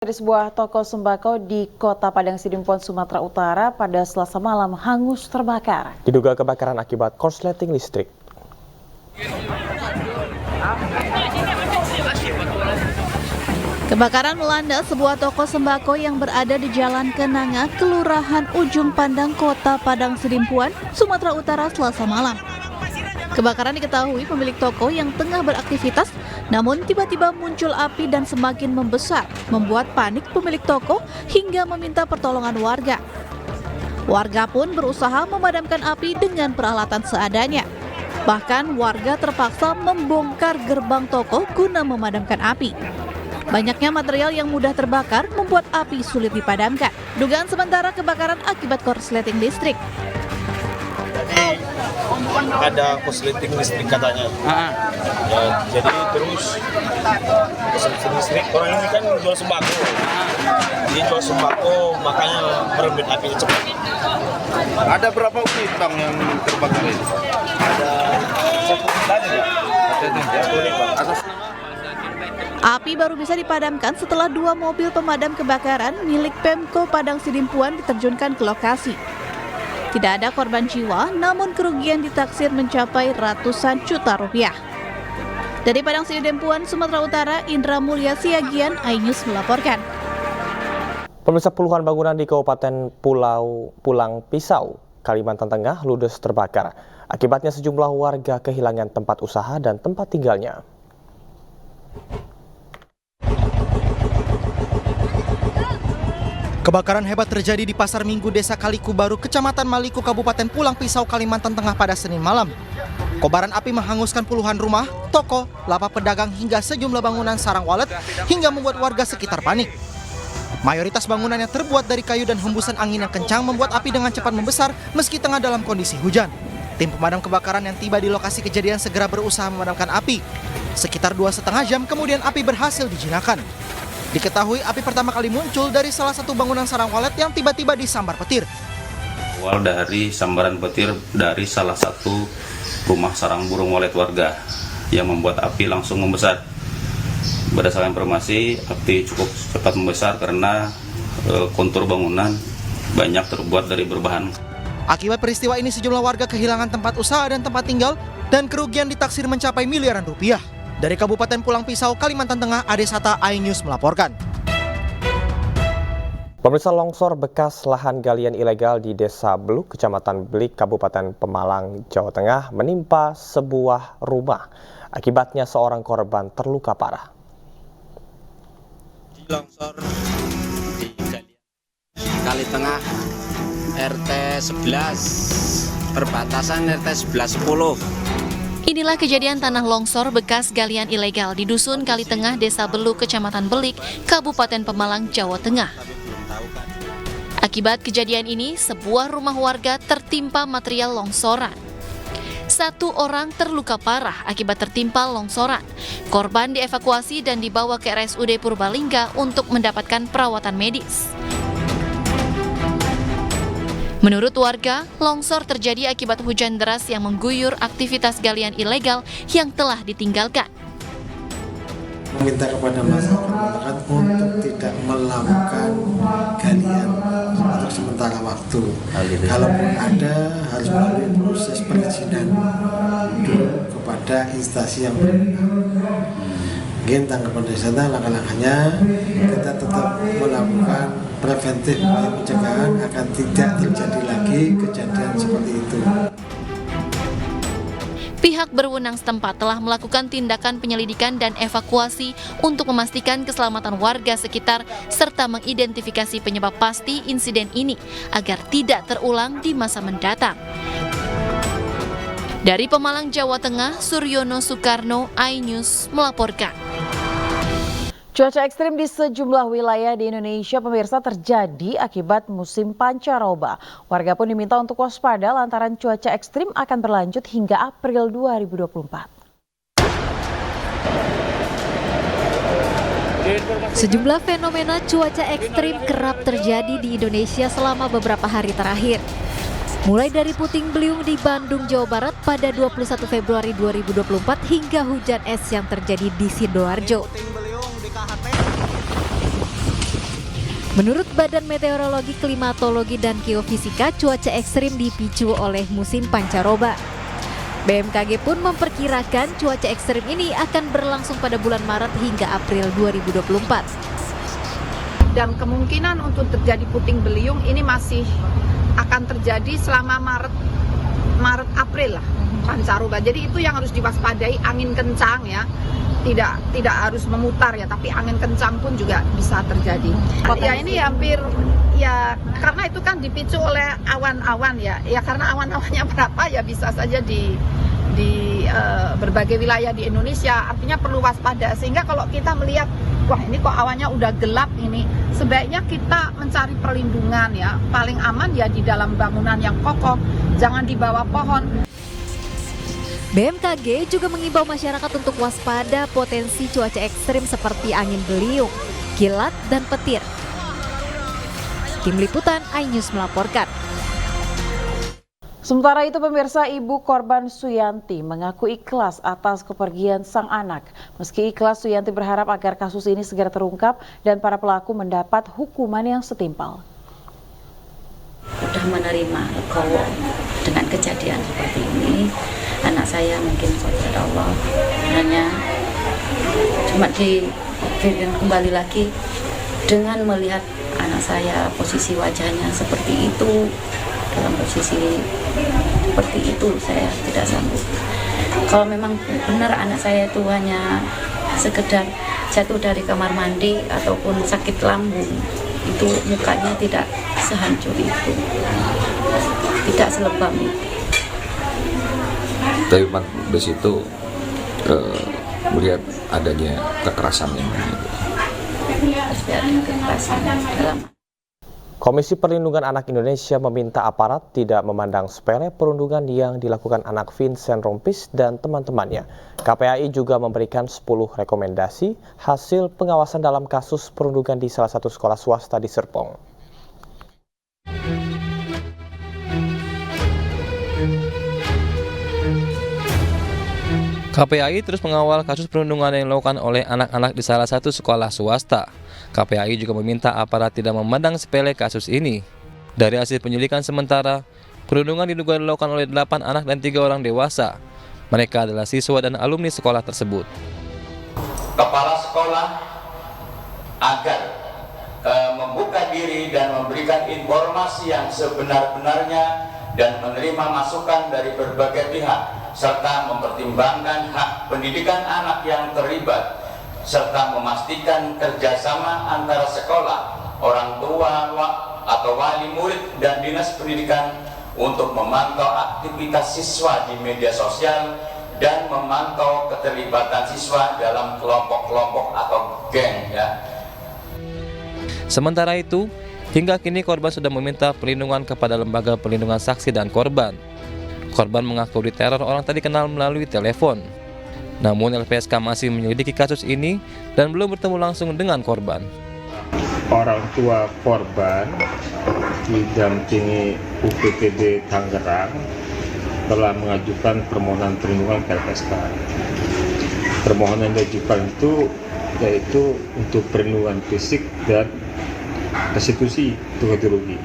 Dari sebuah toko sembako di Kota Padang Sidimpuan, Sumatera Utara pada Selasa malam hangus terbakar. Diduga kebakaran akibat korsleting listrik. Kebakaran melanda sebuah toko sembako yang berada di Jalan Kenanga, Kelurahan Ujung Pandang, Kota Padang Sidimpuan, Sumatera Utara, Selasa malam. Kebakaran diketahui pemilik toko yang tengah beraktivitas, namun tiba-tiba muncul api dan semakin membesar, membuat panik pemilik toko hingga meminta pertolongan warga. Warga pun berusaha memadamkan api dengan peralatan seadanya. Bahkan warga terpaksa membongkar gerbang toko guna memadamkan api. Banyaknya material yang mudah terbakar membuat api sulit dipadamkan. Dugaan sementara kebakaran akibat korsleting listrik. Ada korsleting listrik katanya. Ya, jadi terus korsleting listrik, orang ini kan jual sembako. Dia jual sembako, makanya merebut api cepat. Ada berapa unit bang yang terbakar ini? Ada satu lagi ya. Api baru bisa dipadamkan setelah 2 mobil pemadam kebakaran milik Pemko Padang Sidimpuan diterjunkan ke lokasi. Tidak ada korban jiwa, namun kerugian ditaksir mencapai ratusan juta rupiah. Dari Padang Sidimpuan, Sumatera Utara, Indra Mulya Siagian, iNews melaporkan. Pemirsa, puluhan bangunan di Kabupaten Pulang Pisau, Kalimantan Tengah ludes terbakar. Akibatnya sejumlah warga kehilangan tempat usaha dan tempat tinggalnya. Kebakaran hebat terjadi di Pasar Minggu Desa Kaliku Baru, Kecamatan Maliku, Kabupaten Pulang Pisau, Kalimantan Tengah pada Senin malam. Kobaran api menghanguskan puluhan rumah, toko, lapak pedagang hingga sejumlah bangunan sarang walet hingga membuat warga sekitar panik. Mayoritas bangunan yang terbuat dari kayu dan hembusan angin yang kencang membuat api dengan cepat membesar meski tengah dalam kondisi hujan. Tim pemadam kebakaran yang tiba di lokasi kejadian segera berusaha memadamkan api. Sekitar 2,5 jam kemudian api berhasil dijinakan. Diketahui api pertama kali muncul dari salah satu bangunan sarang walet yang tiba-tiba disambar petir. Awal dari sambaran petir dari salah satu rumah sarang burung walet warga yang membuat api langsung membesar. Berdasarkan informasi, api cukup cepat membesar karena kontur bangunan banyak terbuat dari berbahan. Akibat peristiwa ini sejumlah warga kehilangan tempat usaha dan tempat tinggal dan kerugian ditaksir mencapai miliaran rupiah. Dari Kabupaten Pulang Pisau, Kalimantan Tengah, Ade Sata, iNews melaporkan. Pemirsa, longsor bekas lahan galian ilegal di Desa Beluk, Kecamatan Belik, Kabupaten Pemalang, Jawa Tengah menimpa sebuah rumah. Akibatnya seorang korban terluka parah. Longsor di Kali Tengah RT 11 perbatasan RT 1110. Inilah kejadian tanah longsor bekas galian ilegal di Dusun Kali Tengah, Desa Beluk, Kecamatan Belik, Kabupaten Pemalang, Jawa Tengah. Akibat kejadian ini, sebuah rumah warga tertimpa material longsoran. 1 orang terluka parah akibat tertimpa longsoran. Korban dievakuasi dan dibawa ke RSUD Purbalingga untuk mendapatkan perawatan medis. Menurut warga, longsor terjadi akibat hujan deras yang mengguyur aktivitas galian ilegal yang telah ditinggalkan. Meminta kepada masyarakat untuk tidak melakukan galian untuk sementara waktu. Kalaupun ada, harus melalui proses perizinan dulu kepada instansi yang berwenang. Mungkin tanggapan dari sana langkah-langkahnya kita tetap melakukan preventif pencegahan agar tidak terjadi lagi kejadian seperti itu. Pihak berwenang setempat telah melakukan tindakan penyelidikan dan evakuasi untuk memastikan keselamatan warga sekitar serta mengidentifikasi penyebab pasti insiden ini agar tidak terulang di masa mendatang. Dari Pemalang, Jawa Tengah, Suryono Soekarno, iNews melaporkan. Cuaca ekstrim di sejumlah wilayah di Indonesia, pemirsa, terjadi akibat musim pancaroba. Warga pun diminta untuk waspada lantaran cuaca ekstrim akan berlanjut hingga April 2024. Sejumlah fenomena cuaca ekstrim kerap terjadi di Indonesia selama beberapa hari terakhir. Mulai dari puting beliung di Bandung, Jawa Barat pada 21 Februari 2024 hingga hujan es yang terjadi di Sidoarjo. Menurut Badan Meteorologi, Klimatologi, dan Geofisika, cuaca ekstrim dipicu oleh musim pancaroba. BMKG pun memperkirakan cuaca ekstrim ini akan berlangsung pada bulan Maret hingga April 2024. Dan kemungkinan untuk terjadi puting beliung ini masih akan terjadi selama Maret April lah, pancaroba. Jadi itu yang harus diwaspadai, angin kencang ya. Tidak harus memutar ya, tapi angin kencang pun juga bisa terjadi. Ya ini hampir ya, karena itu kan dipicu oleh awan-awan ya. Ya karena awan-awannya berapa ya bisa saja di berbagai wilayah di Indonesia. Artinya perlu waspada. Sehingga kalau kita melihat, wah ini kok awannya udah gelap ini, sebaiknya kita mencari perlindungan ya. Paling aman ya di dalam bangunan yang kokoh, jangan di bawah pohon. BMKG juga mengimbau masyarakat untuk waspada potensi cuaca ekstrim seperti angin beliung, kilat, dan petir. Tim Liputan iNews melaporkan. Sementara itu pemirsa, ibu korban Suyanti mengaku ikhlas atas kepergian sang anak. Meski ikhlas, Suyanti berharap agar kasus ini segera terungkap dan para pelaku mendapat hukuman yang setimpal. Sudah menerima legowo dengan kejadian seperti ini. Anak saya mungkin saudara Allah hanya cuma diberikan kembali lagi dengan melihat anak saya posisi wajahnya seperti itu, dalam posisi seperti itu saya tidak sanggup. Kalau memang benar anak saya itu hanya sekedar jatuh dari kamar mandi ataupun sakit lambung, itu mukanya tidak sehancur itu, tidak selebam itu. Tapi di situ melihat adanya kekerasan yang dalam. Komisi Perlindungan Anak Indonesia meminta aparat tidak memandang sepele perundungan yang dilakukan anak Vincent Rompis dan teman-temannya. KPAI juga memberikan 10 rekomendasi hasil pengawasan dalam kasus perundungan di salah satu sekolah swasta di Serpong. KPAI terus mengawal kasus perundungan yang dilakukan oleh anak-anak di salah satu sekolah swasta. KPAI juga meminta aparat tidak memandang sepele kasus ini. Dari hasil penyelidikan sementara, perundungan diduga dilakukan oleh 8 anak dan 3 orang dewasa. Mereka adalah siswa dan alumni sekolah tersebut. Kepala sekolah agar membuka diri dan memberikan informasi yang sebenar-benarnya dan menerima masukan dari berbagai pihak, serta mempertimbangkan hak pendidikan anak yang terlibat, serta memastikan kerjasama antara sekolah, orang tua atau wali murid dan dinas pendidikan untuk memantau aktivitas siswa di media sosial dan memantau keterlibatan siswa dalam kelompok-kelompok atau geng ya. Sementara itu, hingga kini korban sudah meminta perlindungan kepada Lembaga Perlindungan Saksi dan Korban. Korban mengaku diteror orang tak dikenal melalui telepon. Namun LPSK masih menyelidiki kasus ini dan belum bertemu langsung dengan korban. Orang tua korban didampingi UPTD Tangerang telah mengajukan permohonan perlindungan ke LPSK. Permohonan yang diajukan itu yaitu untuk perlindungan fisik dan restitusi ganti rugi.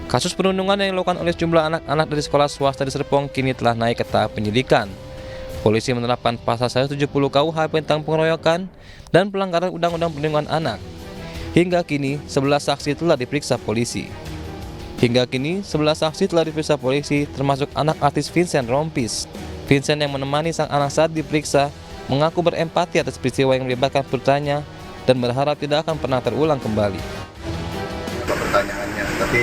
Kasus perundungan yang dilakukan oleh sejumlah anak-anak dari sekolah swasta di Serpong kini telah naik ke tahap penyidikan. Polisi menerapkan pasal 170 KUH tentang pengeroyokan dan pelanggaran Undang-Undang Perlindungan Anak. Hingga kini, 11 saksi telah diperiksa polisi. Termasuk anak artis Vincent Rompis. Vincent yang menemani sang anak saat diperiksa mengaku berempati atas peristiwa yang melibatkan putranya dan berharap tidak akan pernah terulang kembali. Pertanyaannya, tapi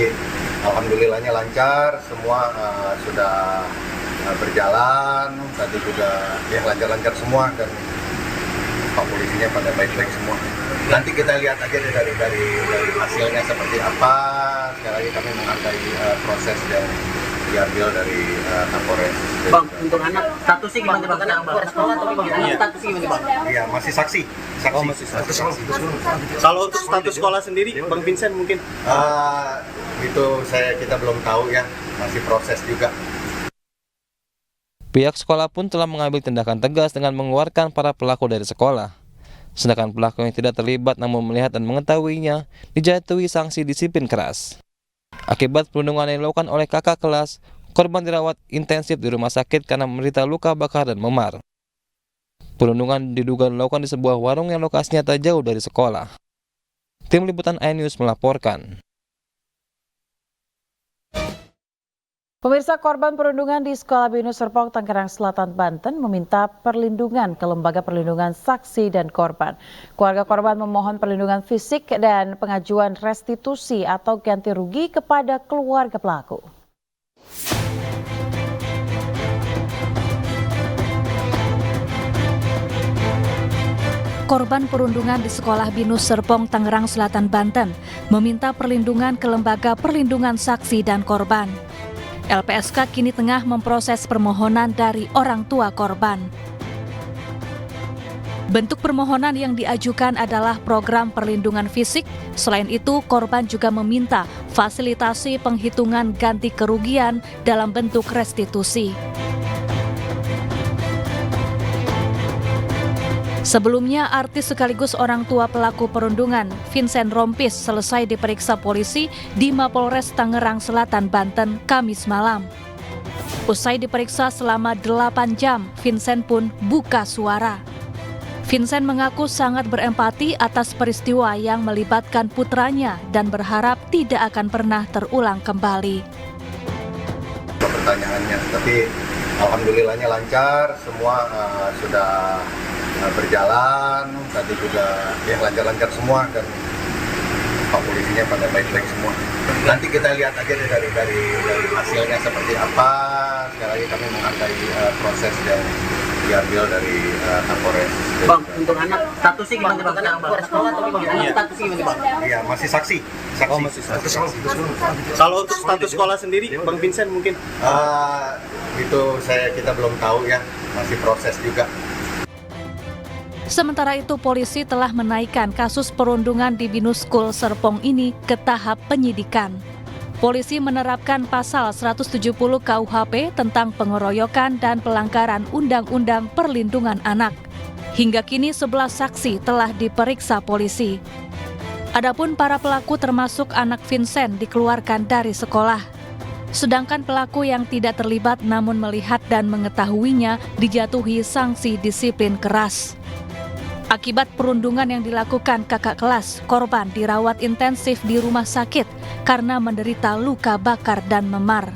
alhamdulillahnya lancar, semua sudah berjalan, tadi juga yang lancar-lancar semua dan Pak polisinya pada baik-baik semua. Nanti kita lihat aja dari hasilnya seperti apa. Sekali lagi kami menghargai proses yang diambil dari Kapolres. Bang, untuk anak statusnya gimana Bang? Karena keluar sekolah tapi Bang, statusnya gimana Bang? Iya, masih saksi. Oh, masih saksi. Kalau untuk status sekolah sendiri, Bang Vincent mungkin? Itu kita belum tahu ya, masih proses juga. Pihak sekolah pun telah mengambil tindakan tegas dengan mengeluarkan para pelaku dari sekolah. Sedangkan pelaku yang tidak terlibat namun melihat dan mengetahuinya dijatuhi sanksi disiplin keras. Akibat perundungan yang dilakukan oleh kakak kelas, korban dirawat intensif di rumah sakit karena menderita luka bakar dan memar. Perundungan diduga dilakukan di sebuah warung yang lokasinya tak jauh dari sekolah. Tim Liputan iNews melaporkan. Pemirsa, korban perundungan di Sekolah Binus Serpong, Tangerang Selatan, Banten meminta perlindungan ke Lembaga Perlindungan Saksi dan Korban. Keluarga korban memohon perlindungan fisik dan pengajuan restitusi atau ganti rugi kepada keluarga pelaku. Korban perundungan di Sekolah Binus Serpong, Tangerang Selatan, Banten meminta perlindungan ke Lembaga Perlindungan Saksi dan Korban. LPSK kini tengah memproses permohonan dari orang tua korban. Bentuk permohonan yang diajukan adalah program perlindungan fisik. Selain itu, korban juga meminta fasilitasi penghitungan ganti kerugian dalam bentuk restitusi. Sebelumnya, artis sekaligus orang tua pelaku perundungan, Vincent Rompis, selesai diperiksa polisi di Mapolres Tangerang Selatan, Banten, Kamis malam. Usai diperiksa selama 8 jam, Vincent pun buka suara. Vincent mengaku sangat berempati atas peristiwa yang melibatkan putranya dan berharap tidak akan pernah terulang kembali. Pertanyaannya, tapi alhamdulillahnya lancar, semua sudah berjalan, tadi juga yang lancar-lancar semua dan Pak polisinya pada baik-baik semua. Nanti kita lihat aja dari hasilnya seperti apa. Sekali lagi kami menghargai proses yang diambil dari Kapolres. Bang, untuk anak statusnya gimana Bang? Statusnya gimana Bang? Iya, masih saksi. Oh, masih saksi. Kalau untuk status sekolah sendiri, Bang Vincent mungkin? Itu kita belum tahu ya, masih proses juga. Sementara itu, polisi telah menaikkan kasus perundungan di Binus School Serpong ini ke tahap penyidikan. Polisi menerapkan pasal 170 KUHP tentang pengeroyokan dan pelanggaran Undang-Undang Perlindungan Anak. Hingga kini 11 saksi telah diperiksa polisi. Adapun para pelaku termasuk anak Vincent dikeluarkan dari sekolah. Sedangkan pelaku yang tidak terlibat namun melihat dan mengetahuinya dijatuhi sanksi disiplin keras. Akibat perundungan yang dilakukan kakak kelas, korban dirawat intensif di rumah sakit karena menderita luka bakar dan memar.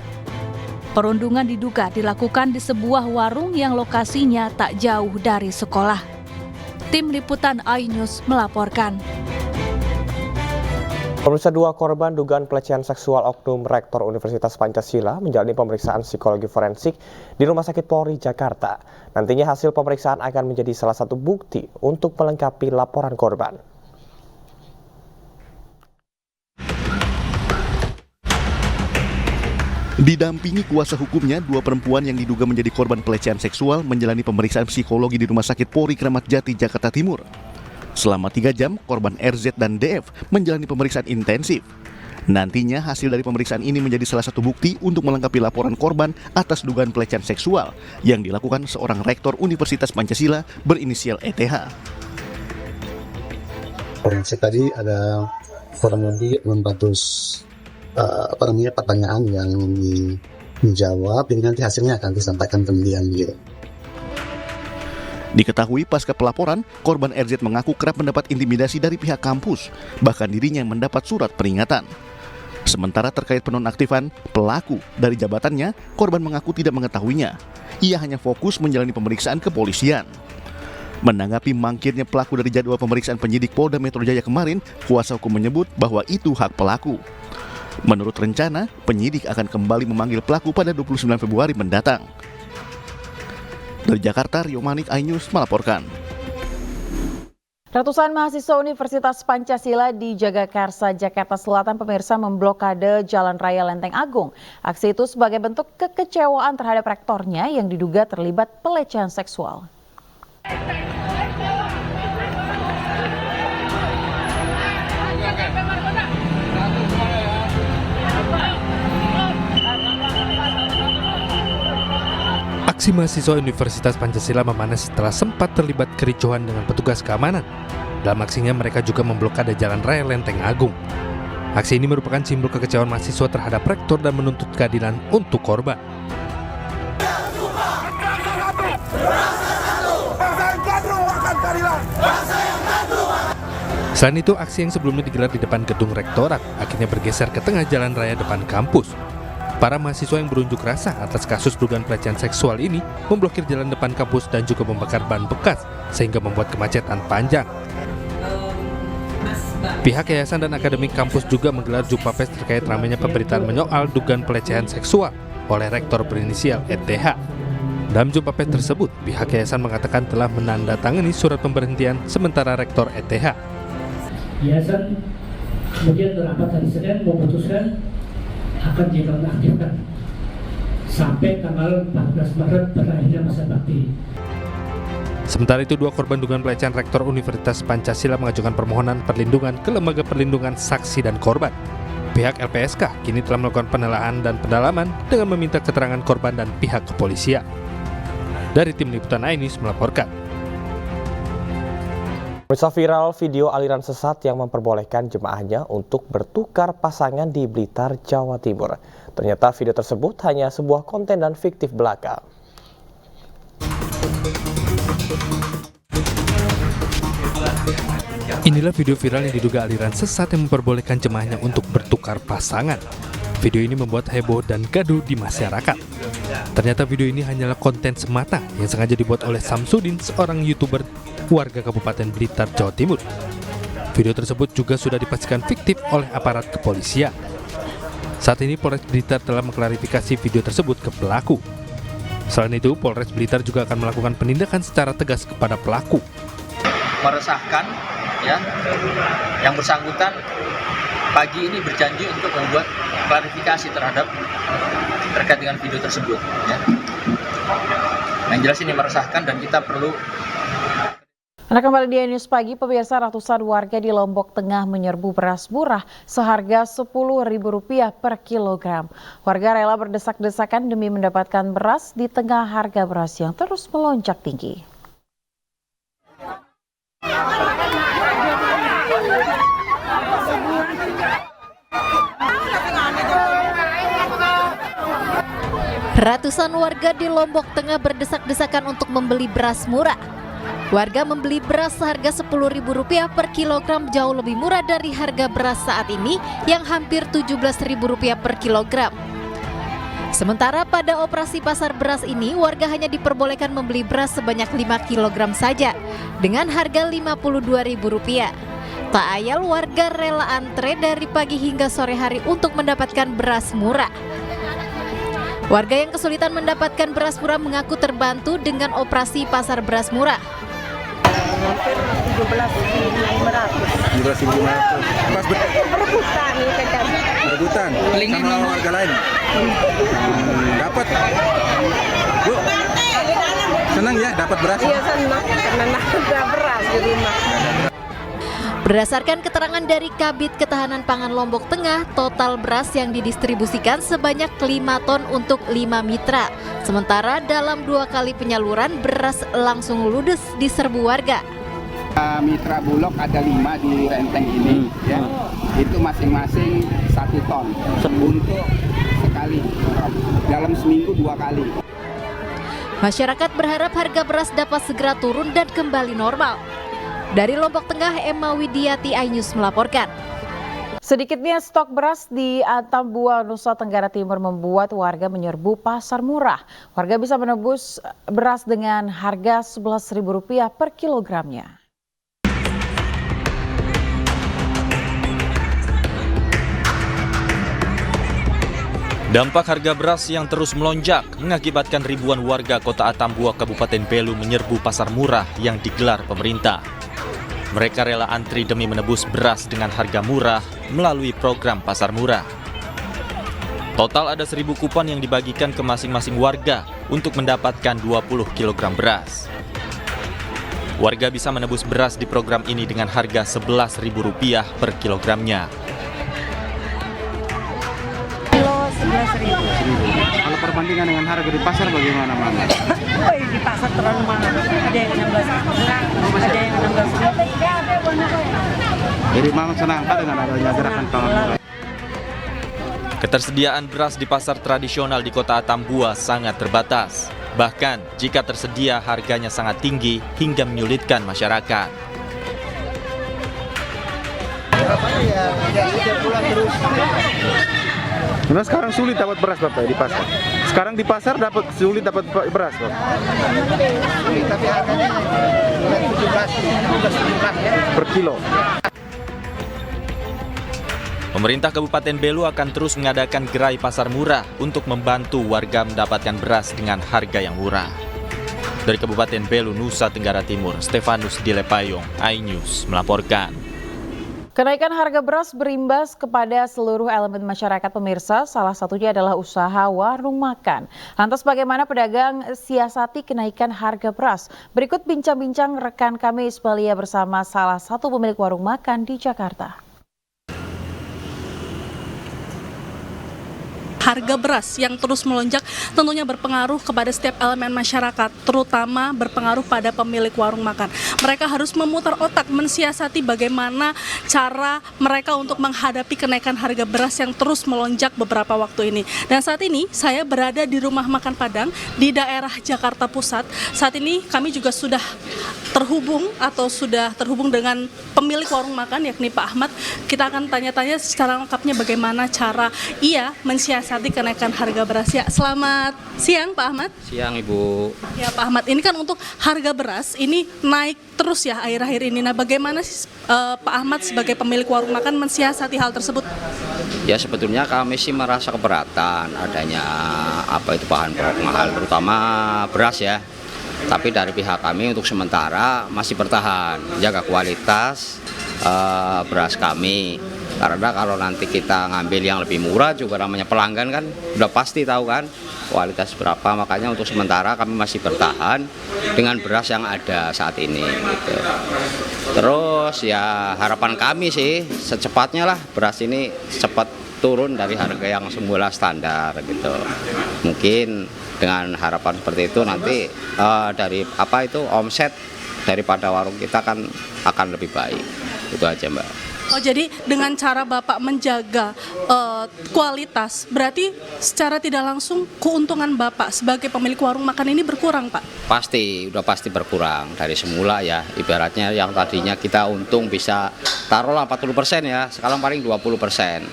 Perundungan diduga dilakukan di sebuah warung yang lokasinya tak jauh dari sekolah. Tim Liputan iNews melaporkan. Pemirsa, 2 korban dugaan pelecehan seksual oknum Rektor Universitas Pancasila menjalani pemeriksaan psikologi forensik di Rumah Sakit Polri Jakarta. Nantinya hasil pemeriksaan akan menjadi salah satu bukti untuk melengkapi laporan korban. Didampingi kuasa hukumnya, 2 perempuan yang diduga menjadi korban pelecehan seksual menjalani pemeriksaan psikologi di Rumah Sakit Polri Kramat Jati, Jakarta Timur. Selama 3 jam, korban RZ dan DF menjalani pemeriksaan intensif. Nantinya hasil dari pemeriksaan ini menjadi salah satu bukti untuk melengkapi laporan korban atas dugaan pelecehan seksual yang dilakukan seorang rektor Universitas Pancasila berinisial ETH. Forensik tadi ada kurang lebih 600 pertanyaan yang dijawab, jadi nanti hasilnya akan disampaikan kemudian gitu. Diketahui pasca pelaporan, korban RZ mengaku kerap mendapat intimidasi dari pihak kampus, bahkan dirinya mendapat surat peringatan. Sementara terkait penonaktifan pelaku dari jabatannya, korban mengaku tidak mengetahuinya. Ia hanya fokus menjalani pemeriksaan kepolisian. Menanggapi mangkirnya pelaku dari jadwal pemeriksaan penyidik Polda Metro Jaya kemarin, kuasa hukum menyebut bahwa itu hak pelaku. Menurut rencana, penyidik akan kembali memanggil pelaku pada 29 Februari mendatang. Dari Jakarta, Rio Manik, iNews melaporkan. Ratusan mahasiswa Universitas Pancasila di Jagakarsa, Jakarta Selatan, pemirsa, memblokade Jalan Raya Lenteng Agung. Aksi itu sebagai bentuk kekecewaan terhadap rektornya yang diduga terlibat pelecehan seksual. Aksi Aksi mahasiswa Universitas Pancasila memanas setelah sempat terlibat kericuhan dengan petugas keamanan. Dalam aksinya mereka juga memblokade jalan raya Lenteng Agung. Aksi ini merupakan simbol kekecewaan mahasiswa terhadap rektor dan menuntut keadilan untuk korban. Selain itu, aksi yang sebelumnya digelar di depan gedung rektorat akhirnya bergeser ke tengah jalan raya depan kampus. Para mahasiswa yang berunjuk rasa atas kasus dugaan pelecehan seksual ini memblokir jalan depan kampus dan juga membakar ban bekas sehingga membuat kemacetan panjang. Pihak yayasan dan akademik kampus juga menggelar jumpa pers terkait ramainya pemberitaan menyoal dugaan pelecehan seksual oleh rektor berinisial ETH. Dalam jumpa pers tersebut, pihak yayasan mengatakan telah menandatangani surat pemberhentian sementara rektor ETH. Yayasan kemudian rapat hari Senin memutuskan akan dinonaktifkan sampai tanggal 14 Maret berakhirnya masa bakti. Sementara itu, 2 korban dugaan pelecehan rektor Universitas Pancasila mengajukan permohonan perlindungan ke Lembaga Perlindungan Saksi dan Korban. Pihak LPSK kini telah melakukan penelaahan dan pendalaman dengan meminta keterangan korban dan pihak kepolisian. Dari Tim Liputan Ainis melaporkan. Pemirsa, viral video aliran sesat yang memperbolehkan jemaahnya untuk bertukar pasangan di Blitar, Jawa Timur. Ternyata video tersebut hanya sebuah konten dan fiktif belaka. Inilah video viral yang diduga aliran sesat yang memperbolehkan jemaahnya untuk bertukar pasangan. Video ini membuat heboh dan gaduh di masyarakat. Ternyata video ini hanyalah konten semata yang sengaja dibuat oleh Samsudin, seorang YouTuber warga Kabupaten Blitar, Jawa Timur. Video tersebut juga sudah dipastikan fiktif oleh aparat kepolisian. Saat ini Polres Blitar telah mengklarifikasi video tersebut ke pelaku. Selain itu, Polres Blitar juga akan melakukan penindakan secara tegas kepada pelaku. Meresahkan, ya, yang bersangkutan pagi ini berjanji untuk membuat klarifikasi terkait dengan video tersebut. Ya. Yang jelas ini meresahkan dan kita perlu. Anda kembali di News Pagi, pemirsa. Ratusan warga di Lombok Tengah menyerbu beras murah seharga Rp10.000 per kilogram. Warga rela berdesak-desakan demi mendapatkan beras di tengah harga beras yang terus melonjak tinggi. Ratusan warga di Lombok Tengah berdesak-desakan untuk membeli beras murah. Warga membeli beras seharga Rp10.000 per kilogram, jauh lebih murah dari harga beras saat ini yang hampir Rp17.000 per kilogram. Sementara pada operasi pasar beras ini, warga hanya diperbolehkan membeli beras sebanyak 5 kilogram saja dengan harga Rp52.000. Tak ayal warga rela antre dari pagi hingga sore hari untuk mendapatkan beras murah. Warga yang kesulitan mendapatkan beras murah mengaku terbantu dengan operasi pasar beras murah. Hampir 17.500. Pas berebutan ini kan. Berebutan sama warga lain. Dapat. Bu, senang ya dapat beras? Iya senang, karena ada beras di rumah. Berdasarkan keterangan dari Kabid Ketahanan Pangan Lombok Tengah, total beras yang didistribusikan sebanyak 5 ton untuk 5 mitra. Sementara dalam 2 kali penyaluran, beras langsung ludes di serbu warga. Mitra Bulog ada 5 di Renteng ini, ya. Itu masing-masing 1 ton untuk sekali, dalam seminggu 2 kali. Masyarakat berharap harga beras dapat segera turun dan kembali normal. Dari Lombok Tengah, Emma Widiati, iNews melaporkan. Sedikitnya stok beras di Atambua, Nusa Tenggara Timur membuat warga menyerbu pasar murah. Warga bisa menebus beras dengan harga Rp11.000 per kilogramnya. Dampak harga beras yang terus melonjak mengakibatkan ribuan warga Kota Atambua, Kabupaten Belu menyerbu pasar murah yang digelar pemerintah. Mereka rela antri demi menebus beras dengan harga murah melalui program pasar murah. Total ada 1.000 kupon yang dibagikan ke masing-masing warga untuk mendapatkan 20 kg beras. Warga bisa menebus beras di program ini dengan harga Rp11.000 per kilogramnya. Kilo 11.000. Kalau perbandingan dengan harga di pasar bagaimana, Mama? Di pasar terlalu mahal. Ada yang 16, ada yang 16. Jadi Mama senang dengan adanya gerakan pangan murah. Ketersediaan beras di pasar tradisional di Kota Atambua sangat terbatas. Bahkan jika tersedia harganya sangat tinggi hingga menyulitkan masyarakat. Nah, sekarang sulit dapat beras Bapak ya, di pasar. Sekarang di pasar sulit dapat beras Bapak. Sulit, tapi harganya 17 per kilo. Pemerintah Kabupaten Belu akan terus mengadakan gerai pasar murah untuk membantu warga mendapatkan beras dengan harga yang murah. Dari Kabupaten Belu, Nusa Tenggara Timur, Stefanus Dilepayong, iNews melaporkan. Kenaikan harga beras berimbas kepada seluruh elemen masyarakat pemirsa, salah satunya adalah usaha warung makan. Lantas bagaimana pedagang siasati kenaikan harga beras? Berikut bincang-bincang rekan kami Isbalia bersama salah satu pemilik warung makan di Jakarta. Harga beras yang terus melonjak tentunya berpengaruh kepada setiap elemen masyarakat, terutama berpengaruh pada pemilik warung makan. Mereka harus memutar otak mensiasati bagaimana cara mereka untuk menghadapi kenaikan harga beras yang terus melonjak beberapa waktu ini. Dan saat ini saya berada di Rumah Makan Padang di daerah Jakarta Pusat. Saat ini kami juga sudah terhubung dengan pemilik warung makan yakni Pak Ahmad. Kita akan tanya-tanya secara lengkapnya bagaimana cara ia mensiasati kenaikan harga beras. Ya, selamat siang Pak Ahmad. Siang Ibu. Ya Pak Ahmad, ini kan untuk harga beras ini naik terus ya akhir-akhir ini. Nah, bagaimana Pak Ahmad sebagai pemilik warung makan mensiasati hal tersebut? Ya sebetulnya kami sih merasa keberatan adanya bahan pokok mahal, terutama beras ya. Tapi dari pihak kami untuk sementara masih bertahan jaga kualitas beras kami. Karena kalau nanti kita ngambil yang lebih murah juga namanya pelanggan kan udah pasti tahu kan kualitas berapa. Makanya untuk sementara kami masih bertahan dengan beras yang ada saat ini gitu. Terus ya harapan kami sih secepatnya lah beras ini cepat turun dari harga yang semula standar gitu. Mungkin dengan harapan seperti itu nanti dari omset daripada warung kita kan akan lebih baik. Itu aja Mbak. Oh, jadi dengan cara Bapak menjaga kualitas, berarti secara tidak langsung keuntungan Bapak sebagai pemilik warung makan ini berkurang, Pak? Udah pasti berkurang dari semula ya. Ibaratnya yang tadinya kita untung bisa taruhlah 40% ya, sekarang paling 20%.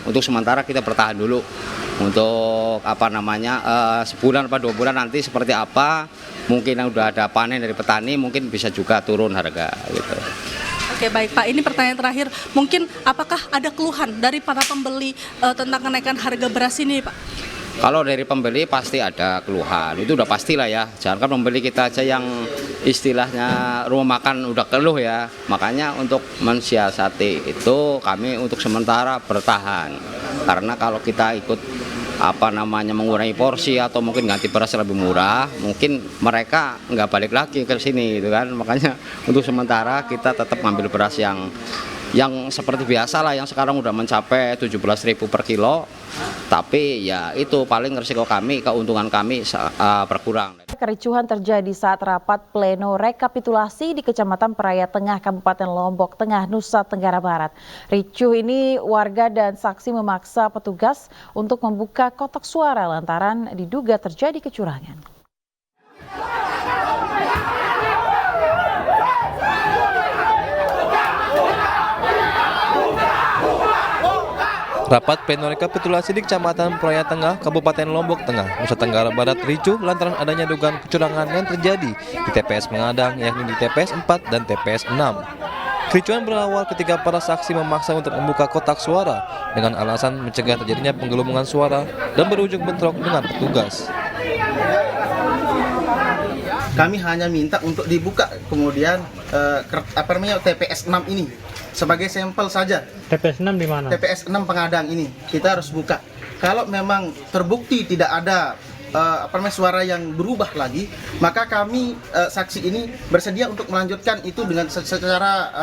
Untuk sementara kita bertahan dulu. Untuk sebulan atau 2 bulan nanti seperti apa, mungkin yang udah ada panen dari petani mungkin bisa juga turun harga gitu. Oke baik Pak, ini pertanyaan terakhir, mungkin apakah ada keluhan dari para pembeli tentang kenaikan harga beras ini Pak? Kalau dari pembeli pasti ada keluhan, itu udah pastilah ya. Jangan kan pembeli kita aja yang istilahnya rumah makan udah keluh ya. Makanya untuk mensiasati itu kami untuk sementara bertahan. Karena kalau kita ikut mengurangi porsi atau mungkin ganti beras lebih murah, mungkin mereka nggak balik lagi ke sini gitu kan. Makanya untuk sementara kita tetap ngambil beras yang seperti biasa lah, yang sekarang udah mencapai 17.000 per kilo. Tapi ya itu paling risiko kami, keuntungan kami berkurang. Kericuhan terjadi saat rapat pleno rekapitulasi di Kecamatan Peraya Tengah, Kabupaten Lombok Tengah, Nusa Tenggara Barat. Ricuh ini warga dan saksi memaksa petugas untuk membuka kotak suara lantaran diduga terjadi kecurangan. Rapat pleno rekapitulasi di Kecamatan Peraya Tengah, Kabupaten Lombok Tengah, Nusa Tenggara Barat ricuh lantaran adanya dugaan kecurangan yang terjadi di TPS Mengadang, yakni di TPS 4 dan TPS 6. Kericuhan berawal ketika para saksi memaksa untuk membuka kotak suara dengan alasan mencegah terjadinya penggelembungan suara dan berujung bentrok dengan petugas. Kami hanya minta untuk dibuka kemudian TPS 6 ini sebagai sampel saja. TPS 6 di mana? TPS 6 Pengadang ini kita harus buka. Kalau memang terbukti tidak ada suara yang berubah lagi, maka kami saksi ini bersedia untuk melanjutkan itu dengan secara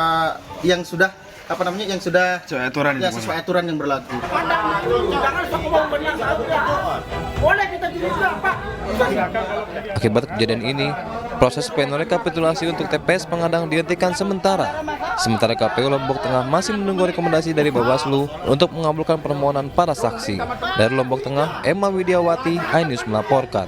yang sudah yang sudah sesuai aturan, ya, sesuai aturan yang berlaku. Akibat kejadian ini, proses pleno rekapitulasi untuk TPS Pengadang dihentikan sementara. Sementara KPU Lombok Tengah masih menunggu rekomendasi dari Bawaslu untuk mengabulkan permohonan para saksi. Dari Lombok Tengah, Emma Widiawati, iNews melaporkan.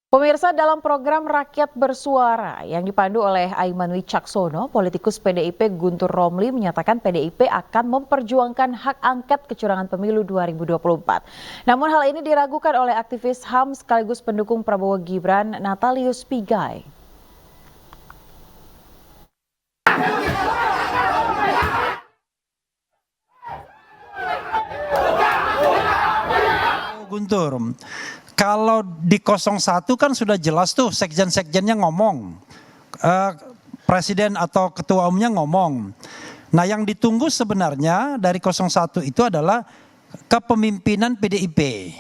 Pemirsa, dalam program Rakyat Bersuara yang dipandu oleh Aiman Wicaksono, politikus PDIP Guntur Romli menyatakan PDIP akan memperjuangkan hak angket kecurangan pemilu 2024. Namun hal ini diragukan oleh aktivis HAM sekaligus pendukung Prabowo Gibran, Natalius Pigai. Guntur, kalau di 01 kan sudah jelas tuh sekjen-sekjennya ngomong, presiden atau ketua umumnya ngomong. Nah yang ditunggu sebenarnya dari 01 itu adalah kepemimpinan PDIP.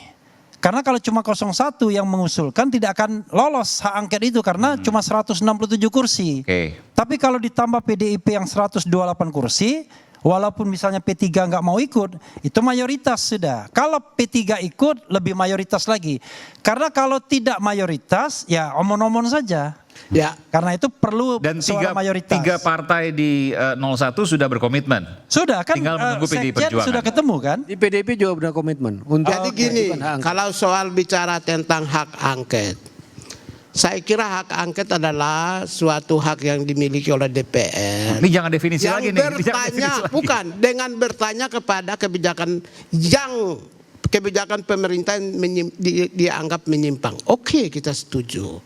Karena kalau cuma 01 yang mengusulkan tidak akan lolos hak angket itu karena cuma 167 kursi. Tapi kalau ditambah PDIP yang 128 kursi, walaupun misalnya P3 nggak mau ikut, itu mayoritas sudah. Kalau P3 ikut, lebih mayoritas lagi. Karena kalau tidak mayoritas, ya omon-omon saja. Ya. Karena itu perlu suara mayoritas. Tiga partai di 01 sudah berkomitmen. Sudah kan, tinggal menunggu PDI Perjuangan. Sudah ketemu kan? Di PDIP juga sudah komitmen. Jadi gini, kalau soal bicara tentang hak angket, saya kira hak angket adalah suatu hak yang dimiliki oleh DPR. Ini jangan definisi yang lagi nih. Bertanya, bukan dengan bertanya kepada kebijakan pemerintah yang dianggap menyimpang. Oke, kita setuju.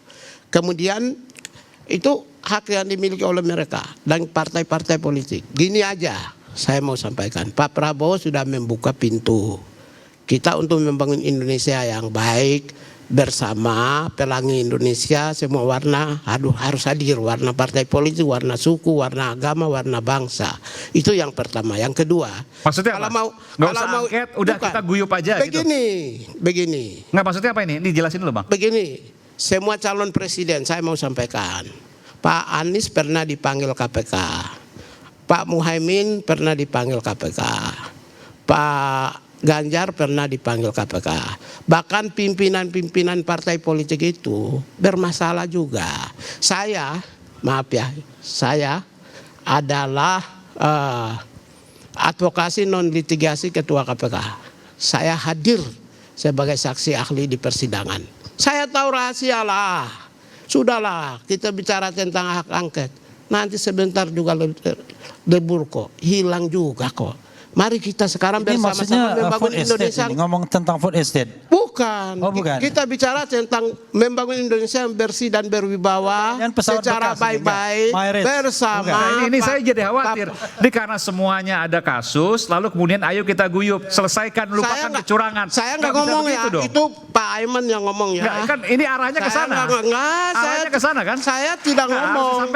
Kemudian itu hak yang dimiliki oleh mereka dan partai-partai politik. Gini aja, saya mau sampaikan. Pak Prabowo sudah membuka pintu kita untuk membangun Indonesia yang baik. Bersama Pelangi Indonesia semua warna harus hadir, warna partai politik, warna suku, warna agama, warna bangsa. Itu yang pertama. Yang kedua, maksudnya kalau mau angket udah bukan, kita guyup aja begini. Nggak, maksudnya apa ini? Dijelasin dulu Bang. Begini, semua calon presiden saya mau sampaikan. Pak Anies pernah dipanggil KPK. Pak Muhaimin pernah dipanggil KPK. Pak Ganjar pernah dipanggil KPK. Bahkan pimpinan-pimpinan partai politik itu bermasalah juga. Saya adalah advokasi non litigasi ketua KPK. Saya hadir sebagai saksi ahli di persidangan. Saya tahu rahasia lah. Sudahlah, kita bicara tentang hak angket. Nanti sebentar juga lebur kok, hilang juga kok. Mari kita sekarang bersama-sama membangun Indonesia. Ngomong tentang food estate. Bukan. Kita bicara tentang membangun Indonesia yang bersih dan berwibawa secara baik-baik bersama. Ini saya jadi khawatir. Karena semuanya ada kasus, lalu kemudian ayo kita guyup, selesaikan, lupakan kecurangan. Saya nggak ngomong ya, itu Pak Aiman yang ngomong ya. Kan ini arahnya ke sana. Arahnya ke sana kan? Saya tidak ngomong.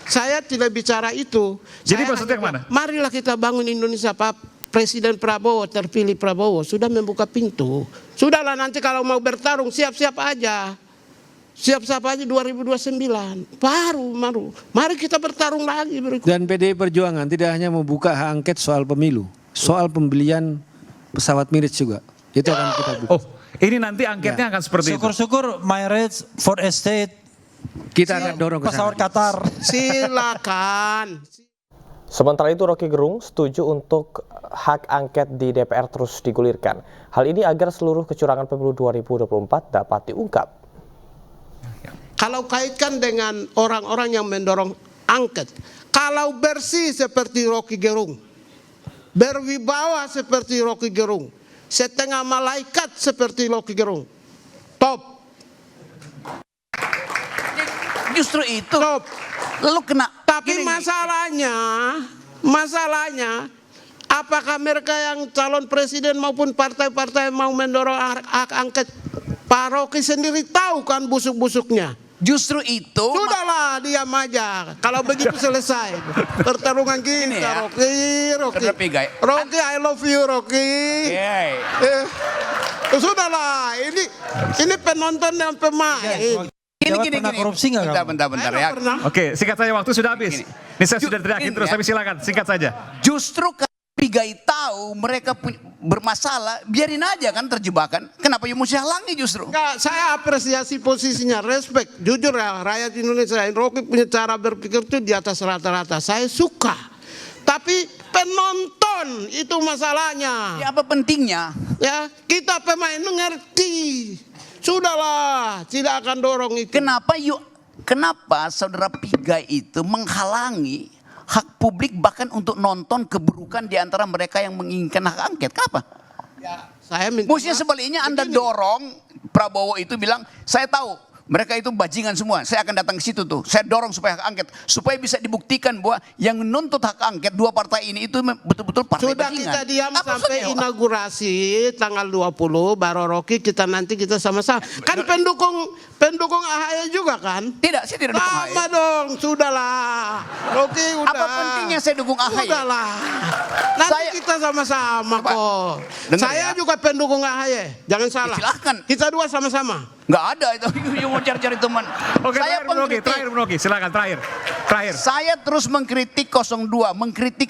Saya tidak bicara itu. Jadi maksudnya kemana? Marilah kita bangun Indonesia, Pak. Presiden Prabowo, terpilih Prabowo, sudah membuka pintu. Sudahlah, nanti kalau mau bertarung, siap-siap aja. Siap-siap aja 2029. Baru. Mari kita bertarung lagi berikut. Dan PDI Perjuangan tidak hanya membuka hak angket soal pemilu. Soal pembelian pesawat Mirage juga. Itu akan kita buka. Oh, ini nanti angketnya akan seperti itu. Syukur-syukur Mirage, Ford Estate, kita akan dorong ke pesawat Qatar. Silakan. Sementara itu Rocky Gerung setuju untuk hak angket di DPR terus digulirkan. Hal ini agar seluruh kecurangan pemilu 2024 dapat diungkap. Kalau kaitkan dengan orang-orang yang mendorong angket, kalau bersih seperti Rocky Gerung, berwibawa seperti Rocky Gerung, setengah malaikat seperti Rocky Gerung, top. Justru itu. Top. Lalu kena. Tapi masalahnya, apakah mereka yang calon presiden maupun partai-partai mau mendorong hak angket? Pak Rocky sendiri tahu kan busuk-busuknya. Justru itu. Sudahlah, diam aja. Kalau begitu selesai pertarungan kita, ya. Rocky, I love you, Rocky. Sudahlah, ini penonton dan pemain. Pejabat pernah korupsi nggak kamu? Bentar ya. Oke, singkat saja, waktu sudah habis. Ini saya sudah teriakin terus, tapi silakan singkat saja. Justru Pigai tahu mereka bermasalah, biarin aja kan terjebakan. Kenapa you mesti halangi justru? Enggak, saya apresiasi posisinya, respect. Jujur ya, rakyat Indonesia, Rocky punya cara berpikir itu di atas rata-rata. Saya suka. Tapi penonton itu masalahnya. Ya apa pentingnya? Ya, kita pemain mengerti. Sudahlah, tidak akan dorong itu. Kenapa saudara Pigai itu menghalangi hak publik bahkan untuk nonton keburukan di antara mereka yang menginginkan hak angket? Kenapa? Ya, saya minta. Mestinya sebaliknya Anda dorong Prabowo itu bilang, saya tahu mereka itu bajingan semua, saya akan datang ke situ tuh. Saya dorong supaya hak angket, supaya bisa dibuktikan bahwa yang menuntut hak angket dua partai ini itu betul-betul partai sudah bajingan. Kita diam apa sampai maksudnya? Inaugurasi tanggal 20 baru Rocky kita sama-sama. Kan pendukung AHY juga kan? Tidak, saya tidak dukung AHY. Sama dong, sudahlah. Rocky udah. Apa pentingnya saya dukung AHY? Sudahlah. Nanti kita sama-sama kok. Saya juga pendukung AHY, jangan salah. Silahkan. Kita dua sama-sama. Nggak ada itu, yang mau cari-cari teman. Oke, Saya terakhir Bung Rocky, silakan terakhir. Saya terus mengkritik 02, mengkritik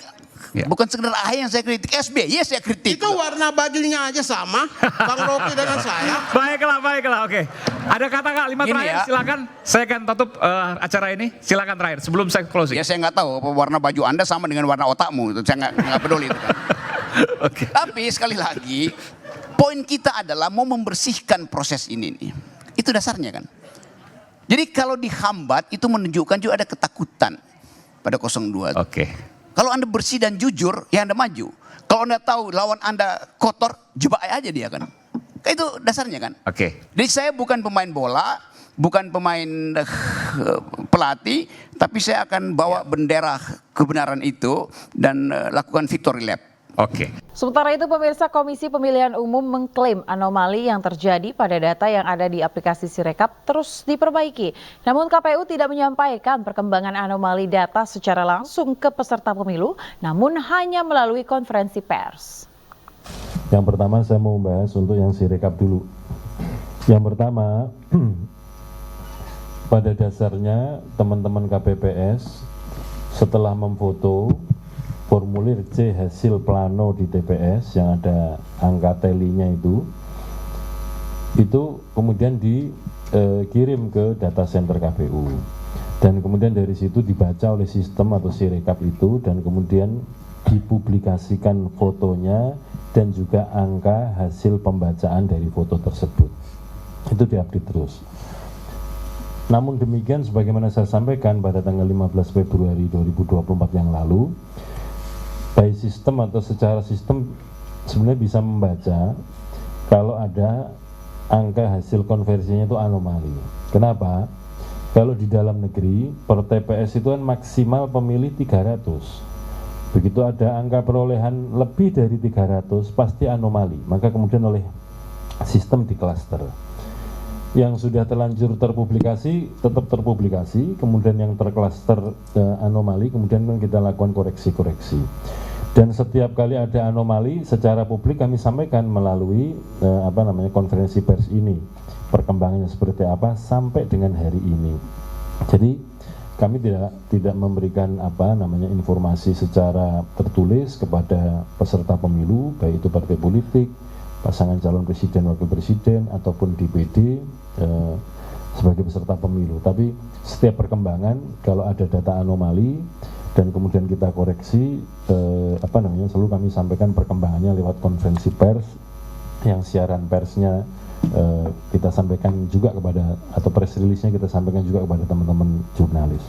bukan sekedar AHY yang saya kritik, SBY saya kritik. Itu warna bajunya aja sama, Bang Rocky dengan saya. Baiklah, oke. Ada kata nggak 5 terakhir, silakan. Saya akan tutup acara ini, silakan terakhir sebelum saya closing. Ya saya nggak tahu apa warna baju Anda sama dengan warna otakmu, itu saya nggak peduli itu kan. Oke. Tapi sekali lagi, poin kita adalah mau membersihkan proses ini nih. Itu dasarnya kan. Jadi kalau dihambat itu menunjukkan juga ada ketakutan pada 02. Oke. Kalau Anda bersih dan jujur, ya Anda maju. Kalau Anda tahu lawan Anda kotor, jebak aja dia kan. Itu dasarnya kan. Oke. Jadi saya bukan pemain bola, bukan pemain pelatih, tapi saya akan bawa bendera kebenaran itu dan lakukan victory lap. Oke. Sementara itu pemirsa, Komisi Pemilihan Umum mengklaim anomali yang terjadi pada data yang ada di aplikasi Sirekap terus diperbaiki. Namun KPU tidak menyampaikan perkembangan anomali data secara langsung ke peserta pemilu, namun hanya melalui konferensi pers. Yang pertama saya mau membahas untuk yang Sirekap dulu. Yang pertama, pada dasarnya teman-teman KPPS setelah memfoto formulir C hasil plano di TPS yang ada angka telinya itu kemudian dikirim ke data center KPU dan kemudian dari situ dibaca oleh sistem atau Sirekap itu dan kemudian dipublikasikan fotonya dan juga angka hasil pembacaan dari foto tersebut. Itu diupdate terus. Namun demikian sebagaimana saya sampaikan pada tanggal 15 Februari 2024 yang lalu, by sistem atau secara sistem sebenarnya bisa membaca kalau ada angka hasil konversinya itu anomali. Kenapa? Kalau di dalam negeri per TPS itu kan maksimal pemilih 300. Begitu ada angka perolehan lebih dari 300 pasti anomali. Maka kemudian oleh sistem diklaster. Yang sudah terlanjur terpublikasi tetap terpublikasi, kemudian yang terklaster anomali kemudian kita lakukan koreksi-koreksi. Dan setiap kali ada anomali secara publik kami sampaikan melalui konferensi pers ini. Perkembangannya seperti apa sampai dengan hari ini. Jadi kami tidak memberikan informasi secara tertulis kepada peserta pemilu, baik itu partai politik, pasangan calon presiden, wakil presiden ataupun DPD sebagai peserta pemilu. Tapi setiap perkembangan kalau ada data anomali dan kemudian kita koreksi selalu kami sampaikan perkembangannya lewat konferensi pers yang siaran persnya kita sampaikan juga kepada atau press release-nya kita sampaikan juga kepada teman-teman jurnalis.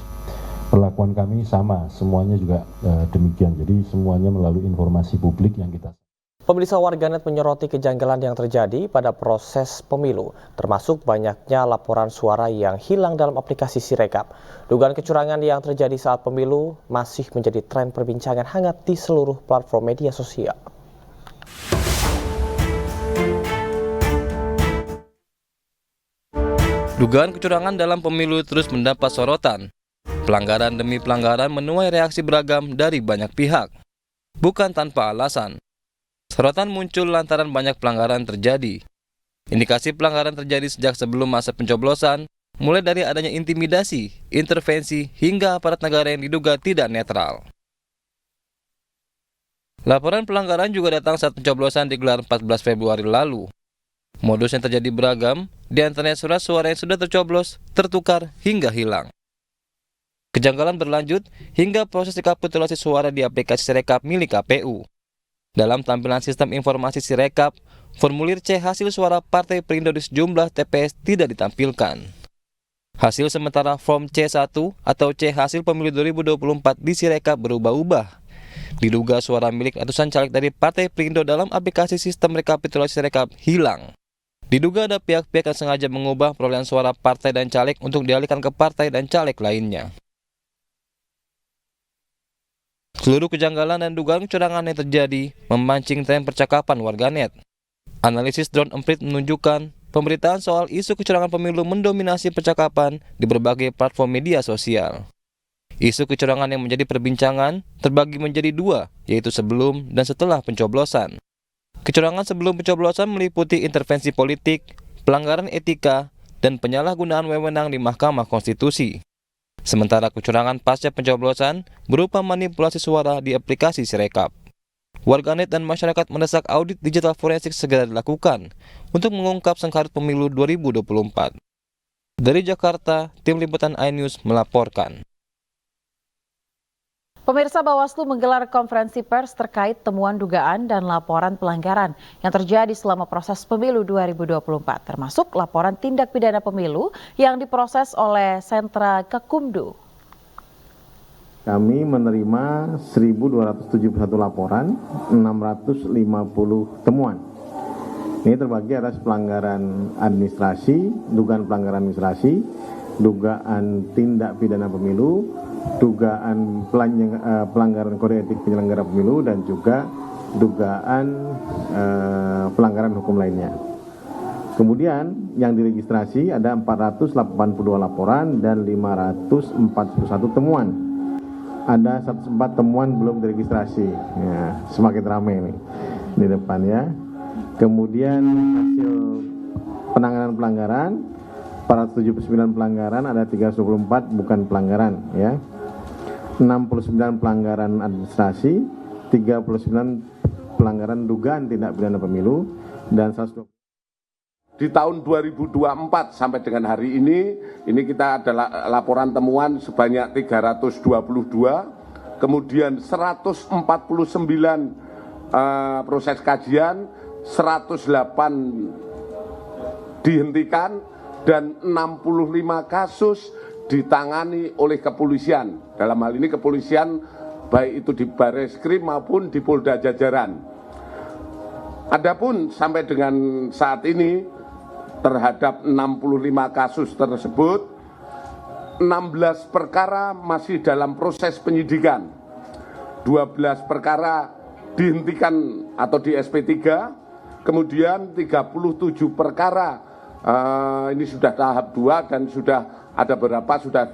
Perlakuan kami sama, semuanya juga demikian. Jadi semuanya melalui informasi publik yang kita. Pemirsa, warganet menyoroti kejanggalan yang terjadi pada proses pemilu, termasuk banyaknya laporan suara yang hilang dalam aplikasi Sirekap. Dugaan kecurangan yang terjadi saat pemilu masih menjadi tren perbincangan hangat di seluruh platform media sosial. Dugaan kecurangan dalam pemilu terus mendapat sorotan. Pelanggaran demi pelanggaran menuai reaksi beragam dari banyak pihak. Bukan tanpa alasan. Sorotan muncul lantaran banyak pelanggaran terjadi. Indikasi pelanggaran terjadi sejak sebelum masa pencoblosan mulai dari adanya intimidasi, intervensi, hingga aparat negara yang diduga tidak netral. Laporan pelanggaran juga datang saat pencoblosan digelar 14 Februari lalu. Modus yang terjadi beragam, di antaranya surat suara yang sudah tercoblos, tertukar, hingga hilang. Kejanggalan berlanjut hingga proses rekapitulasi suara di aplikasi Sirekap milik KPU. Dalam tampilan sistem informasi Sirekap, formulir C hasil suara Partai Perindo di sejumlah TPS tidak ditampilkan. Hasil sementara form C1 atau C hasil pemilu 2024 di Sirekap berubah-ubah. Diduga suara milik ratusan caleg dari Partai Perindo dalam aplikasi sistem rekapitulasi Sirekap hilang. Diduga ada pihak-pihak yang sengaja mengubah perolehan suara partai dan caleg untuk dialihkan ke partai dan caleg lainnya. Seluruh kejanggalan dan dugaan kecurangan yang terjadi memancing tren percakapan warganet. Analisis drone emprit menunjukkan pemberitaan soal isu kecurangan pemilu mendominasi percakapan di berbagai platform media sosial. Isu kecurangan yang menjadi perbincangan terbagi menjadi dua, yaitu sebelum dan setelah pencoblosan. Kecurangan sebelum pencoblosan meliputi intervensi politik, pelanggaran etika, dan penyalahgunaan wewenang di Mahkamah Konstitusi. Sementara kecurangan pasca pencoblosan berupa manipulasi suara di aplikasi Sirekap. Warganet dan masyarakat mendesak audit digital forensik segera dilakukan untuk mengungkap sengkarut pemilu 2024. Dari Jakarta, Tim Liputan iNews melaporkan. Pemirsa, Bawaslu menggelar konferensi pers terkait temuan dugaan dan laporan pelanggaran yang terjadi selama proses pemilu 2024, termasuk laporan tindak pidana pemilu yang diproses oleh Sentra Kekumdu. Kami menerima 1.271 laporan, 650 temuan. Ini terbagi atas pelanggaran administrasi, dugaan pelanggaran administrasi, dugaan tindak pidana pemilu, dugaan pelanggaran kode etik penyelenggara pemilu, dan juga dugaan pelanggaran hukum lainnya. Kemudian yang diregistrasi ada 482 laporan dan 541 temuan. Ada 104 temuan belum diregistrasi. Ya, semakin ramai ini di depan ya. Kemudian hasil penanganan pelanggaran 479 pelanggaran, ada 324 bukan pelanggaran ya. 69 pelanggaran administrasi, 39 pelanggaran dugaan tindak pidana pemilu, dan 120. Di tahun 2024 sampai dengan hari ini kita ada laporan temuan sebanyak 322, kemudian 149 proses kajian, 108 dihentikan, dan 65 kasus ditangani oleh kepolisian. Dalam hal ini kepolisian baik itu di Bareskrim maupun di Polda Jajaran. Adapun sampai dengan saat ini terhadap 65 kasus tersebut, 16 perkara masih dalam proses penyidikan. 12 perkara dihentikan atau di SP3, kemudian 37 perkara ini sudah tahap 2 dan sudah ada beberapa sudah.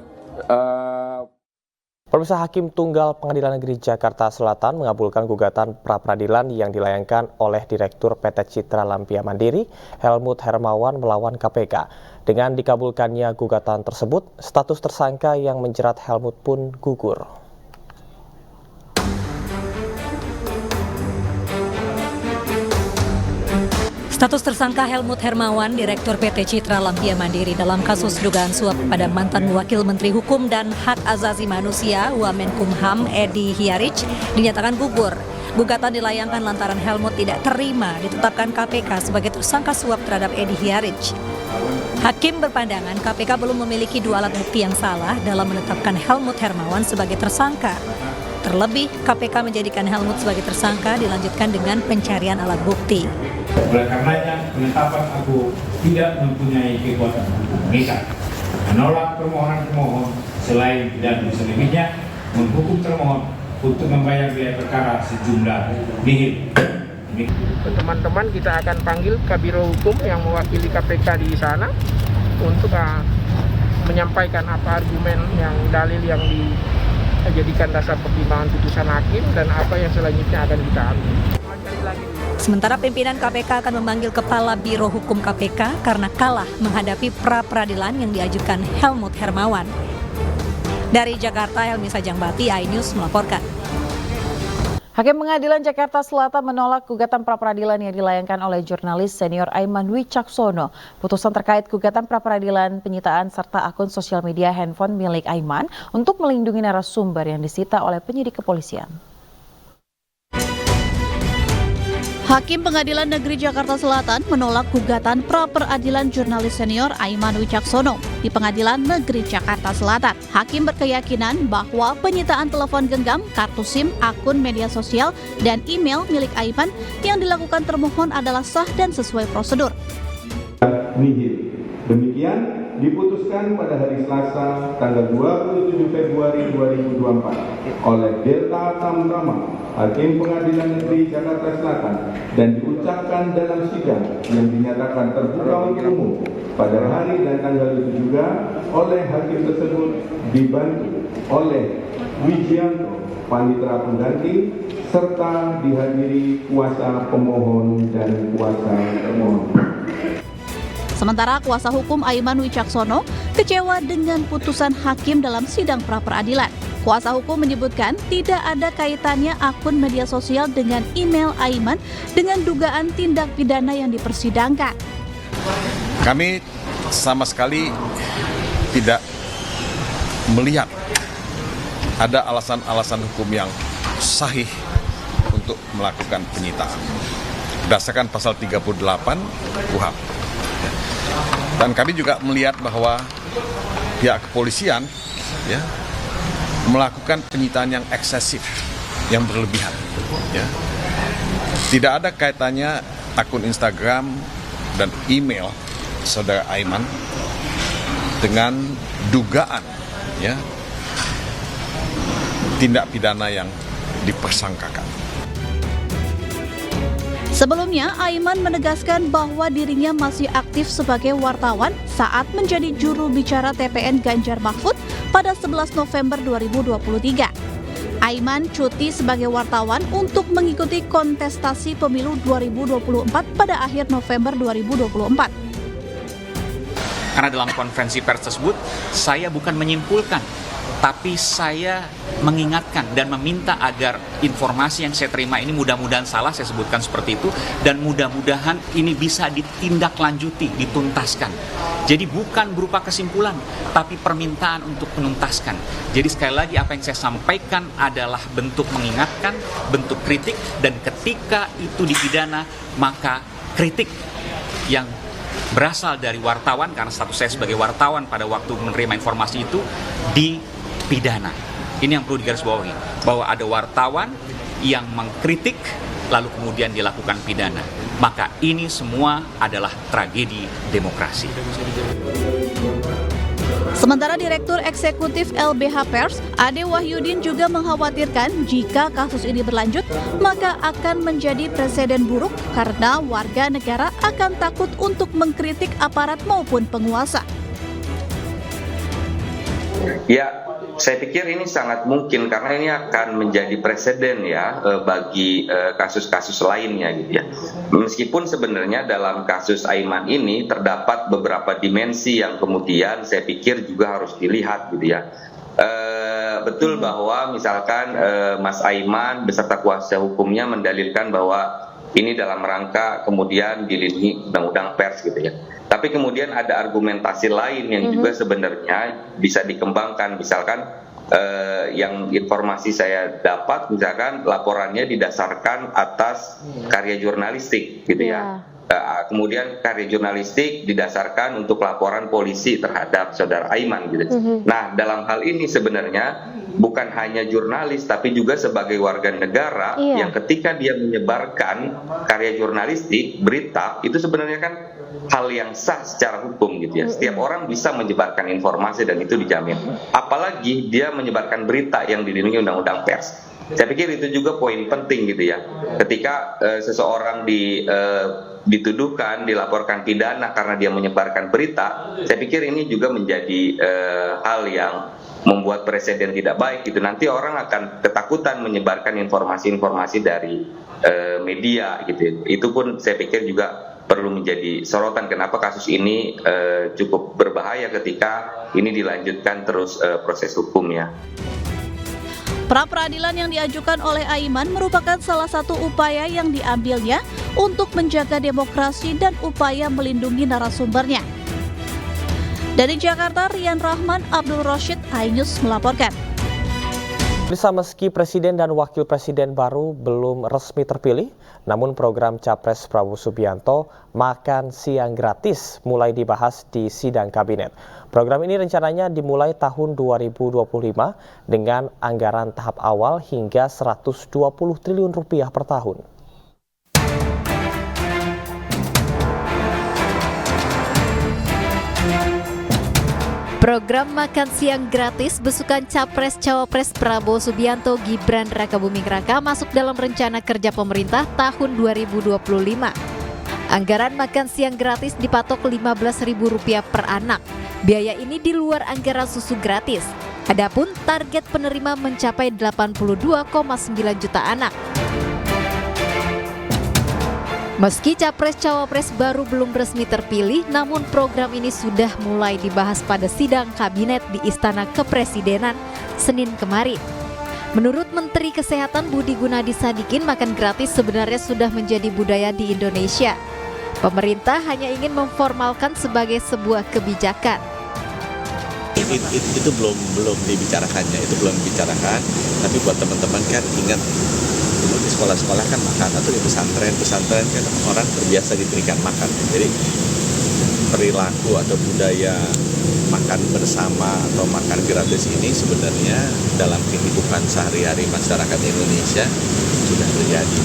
Pemirsa, Hakim Tunggal Pengadilan Negeri Jakarta Selatan mengabulkan gugatan pra-peradilan yang dilayangkan oleh Direktur PT Citra Lampia Mandiri, Helmut Hermawan melawan KPK. Dengan dikabulkannya gugatan tersebut, status tersangka yang menjerat Helmut pun gugur. Status tersangka Helmut Hermawan, Direktur PT Citra Lampia Mandiri dalam kasus dugaan suap pada mantan Wakil Menteri Hukum dan Hak Asasi Manusia Wamenkumham Edi Hiarij dinyatakan gugur. Gugatan dilayangkan lantaran Helmut tidak terima ditetapkan KPK sebagai tersangka suap terhadap Edi Hiarij. Hakim berpandangan KPK belum memiliki dua alat bukti yang salah dalam menetapkan Helmut Hermawan sebagai tersangka. Terlebih, KPK menjadikan Helmut sebagai tersangka dilanjutkan dengan pencarian alat bukti. Oleh karenanya, penetapan aku tidak mempunyai kekuatan hukum mengikat. Menolak permohonan pemohon selain tidak bisa lebihnya menghukum termohon untuk membayar biaya perkara sejumlah nihil. Teman-teman kita akan panggil Kabiro Hukum yang mewakili KPK di sana untuk menyampaikan apa argumen yang dalil yang dijadikan dasar pertimbangan putusan hakim dan apa yang selanjutnya akan kita ambil. Sementara pimpinan KPK akan memanggil Kepala Biro Hukum KPK karena kalah menghadapi pra-peradilan yang diajukan Helmut Hermawan. Dari Jakarta, Helmi Sajangbati, iNews melaporkan. Hakim Pengadilan Jakarta Selatan menolak gugatan pra-peradilan yang dilayangkan oleh jurnalis senior Aiman Wicaksono. Putusan terkait gugatan pra-peradilan penyitaan serta akun sosial media handphone milik Aiman untuk melindungi narasumber yang disita oleh penyidik kepolisian. Hakim Pengadilan Negeri Jakarta Selatan menolak gugatan pra-peradilan jurnalis senior Aiman Wicaksono di Pengadilan Negeri Jakarta Selatan. Hakim berkeyakinan bahwa penyitaan telepon genggam, kartu SIM, akun media sosial, dan email milik Aiman yang dilakukan termohon adalah sah dan sesuai prosedur. Nihil. Demikian diputuskan pada hari Selasa tanggal 27 Februari 2024 oleh Delta Tamtama, Hakim Pengadilan Negeri Jakarta Selatan, dan diucapkan dalam sidang yang dinyatakan terbuka untuk umum pada hari dan tanggal itu juga oleh hakim tersebut dibantu oleh Wijianto, panitera pengganti, serta dihadiri kuasa pemohon dan kuasa termohon. Sementara kuasa hukum Aiman Wicaksono kecewa dengan putusan hakim dalam sidang pra-peradilan. Kuasa hukum menyebutkan tidak ada kaitannya akun media sosial dengan email Aiman dengan dugaan tindak pidana yang dipersidangkan. Kami sama sekali tidak melihat ada alasan-alasan hukum yang sahih untuk melakukan penyitaan berdasarkan pasal 38 KUHP. Dan kami juga melihat bahwa pihak kepolisian melakukan penyitaan yang eksesif, yang berlebihan. Tidak ada kaitannya akun Instagram dan email saudara Aiman dengan dugaan tindak pidana yang dipersangkakan. Sebelumnya, Aiman menegaskan bahwa dirinya masih aktif sebagai wartawan saat menjadi juru bicara TPN Ganjar Mahfud pada 11 November 2023. Aiman cuti sebagai wartawan untuk mengikuti kontestasi pemilu 2024 pada akhir November 2024. Karena dalam konferensi pers tersebut, saya bukan menyimpulkan, tapi saya mengingatkan dan meminta agar informasi yang saya terima ini mudah-mudahan salah, saya sebutkan seperti itu, dan mudah-mudahan ini bisa ditindaklanjuti, dituntaskan. Jadi bukan berupa kesimpulan, tapi permintaan untuk menuntaskan. Jadi sekali lagi apa yang saya sampaikan adalah bentuk mengingatkan, bentuk kritik, dan ketika itu dipidana, maka kritik yang berasal dari wartawan, karena status saya sebagai wartawan pada waktu menerima informasi itu, dipidana. Ini yang perlu digarisbawahi, bahwa ada wartawan yang mengkritik lalu kemudian dilakukan pidana. Maka ini semua adalah tragedi demokrasi. Sementara Direktur Eksekutif LBH Pers, Ade Wahyudin juga mengkhawatirkan jika kasus ini berlanjut, maka akan menjadi presiden buruk karena warga negara akan takut untuk mengkritik aparat maupun penguasa. Ya, saya pikir ini sangat mungkin karena ini akan menjadi preseden bagi kasus-kasus lainnya gitu ya. Meskipun sebenarnya dalam kasus Aiman ini terdapat beberapa dimensi yang kemudian saya pikir juga harus dilihat gitu ya. Betul bahwa misalkan Mas Aiman beserta kuasa hukumnya mendalilkan bahwa ini dalam rangka kemudian dilindungi undang-undang pers gitu ya. Tapi kemudian ada argumentasi lain yang juga sebenarnya bisa dikembangkan. Misalkan yang informasi saya dapat, misalkan laporannya didasarkan atas karya jurnalistik gitu ya. Kemudian karya jurnalistik didasarkan untuk laporan polisi terhadap saudara Aiman gitu. Nah, dalam hal ini sebenarnya bukan hanya jurnalis tapi juga sebagai warga negara yang ketika dia menyebarkan karya jurnalistik, berita, itu sebenarnya kan hal yang sah secara hukum gitu ya. Setiap orang bisa menyebarkan informasi dan itu dijamin. Apalagi dia menyebarkan berita yang dilindungi undang-undang pers. Saya pikir itu juga poin penting gitu ya. Ketika seseorang dituduhkan, dilaporkan pidana karena dia menyebarkan berita, saya pikir ini juga menjadi hal yang membuat presiden tidak baik gitu, nanti orang akan ketakutan menyebarkan informasi-informasi dari media gitu. Itu pun saya pikir juga perlu menjadi sorotan kenapa kasus ini cukup berbahaya ketika ini dilanjutkan terus proses hukumnya. Pra peradilan yang diajukan oleh Aiman merupakan salah satu upaya yang diambilnya untuk menjaga demokrasi dan upaya melindungi narasumbernya. Dari Jakarta, Rian Rahman, Abdul Rashid, iNews melaporkan. Meski Presiden dan Wakil Presiden baru belum resmi terpilih, namun program Capres Prabowo Subianto makan siang gratis mulai dibahas di sidang kabinet. Program ini rencananya dimulai tahun 2025 dengan anggaran tahap awal hingga 120 triliun rupiah per tahun. Program makan siang gratis besukan Capres-Cawapres Prabowo Subianto Gibran Rakabuming Raka masuk dalam rencana kerja pemerintah tahun 2025. Anggaran makan siang gratis dipatok Rp15.000 per anak. Biaya ini di luar anggaran susu gratis. Adapun target penerima mencapai 82,9 juta anak. Meski Capres-Cawapres baru belum resmi terpilih, namun program ini sudah mulai dibahas pada sidang kabinet di Istana Kepresidenan Senin kemarin. Menurut Menteri Kesehatan Budi Gunadi Sadikin, makan gratis sebenarnya sudah menjadi budaya di Indonesia. Pemerintah hanya ingin memformalkan sebagai sebuah kebijakan. Itu belum dibicarakannya, tapi buat teman-teman kan ingat, di sekolah-sekolah kan makan, atau di pesantren kan orang terbiasa diberikan makan. Jadi perilaku atau budaya makan bersama atau makan gratis ini sebenarnya dalam kehidupan sehari-hari masyarakat Indonesia sudah terjadi.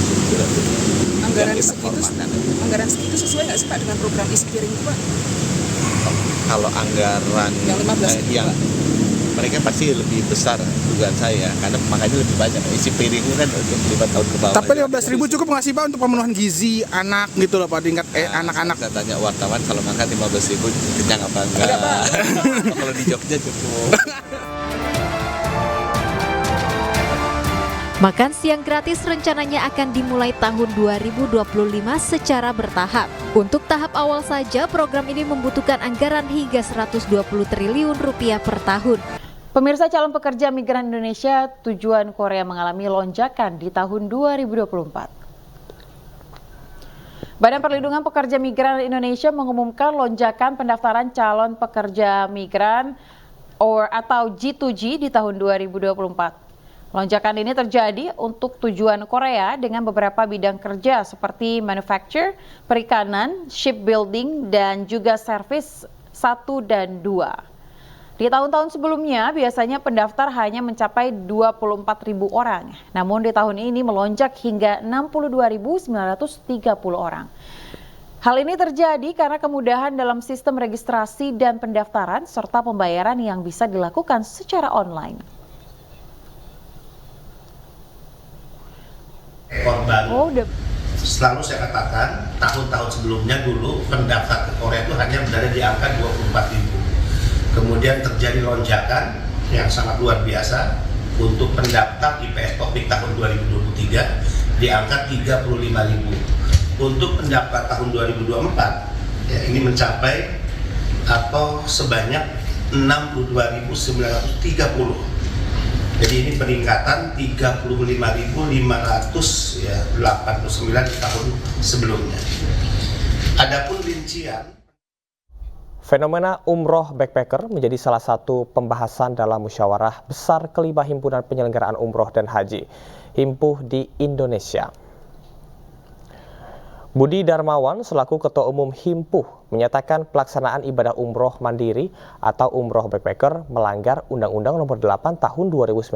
Anggaran segitu sesuai nggak sih Pak dengan program isi piring itu Pak? Kalau anggaran yang mereka pasti lebih besar dugaan saya, karena makanya lebih banyak isi piring kan untuk 5 tahun ke bawah. Tapi 15.000 cukup nggak sih Pak untuk pemenuhan gizi anak gitu loh Pak, tingkat anak-anak? Saya tanya wartawan kalau makan 15.000 kenyang apa enggak? Kalau di Jogja cukup. Makan siang gratis rencananya akan dimulai tahun 2025 secara bertahap. Untuk tahap awal saja, program ini membutuhkan anggaran hingga 120 triliun rupiah per tahun. Pemirsa, calon pekerja migran Indonesia tujuan Korea mengalami lonjakan di tahun 2024. Badan Perlindungan Pekerja Migran Indonesia mengumumkan lonjakan pendaftaran calon pekerja migran atau G2G di tahun 2024. Lonjakan ini terjadi untuk tujuan Korea dengan beberapa bidang kerja seperti manufacture, perikanan, shipbuilding, dan juga service 1 dan 2. Di tahun-tahun sebelumnya biasanya pendaftar hanya mencapai 24.000 orang, namun di tahun ini melonjak hingga 62.930 orang. Hal ini terjadi karena kemudahan dalam sistem registrasi dan pendaftaran serta pembayaran yang bisa dilakukan secara online. Selalu saya katakan, tahun-tahun sebelumnya dulu pendaftar ke Korea itu hanya berada di angka 24.000. Kemudian terjadi lonjakan yang sangat luar biasa untuk pendaftar IPS Topik tahun 2023 di angka 35.000. Untuk pendaftar tahun 2024 ya, ini mencapai atau sebanyak 62.930. Jadi ini peningkatan 35.589 di tahun sebelumnya. Adapun rincian, fenomena umroh backpacker menjadi salah satu pembahasan dalam musyawarah besar kelima Himpunan Penyelenggaraan Umroh dan Haji, Himpuh di Indonesia. Budi Darmawan selaku Ketua Umum Himpuh menyatakan pelaksanaan ibadah umroh mandiri atau umroh backpacker melanggar Undang-Undang Nomor 8 Tahun 2019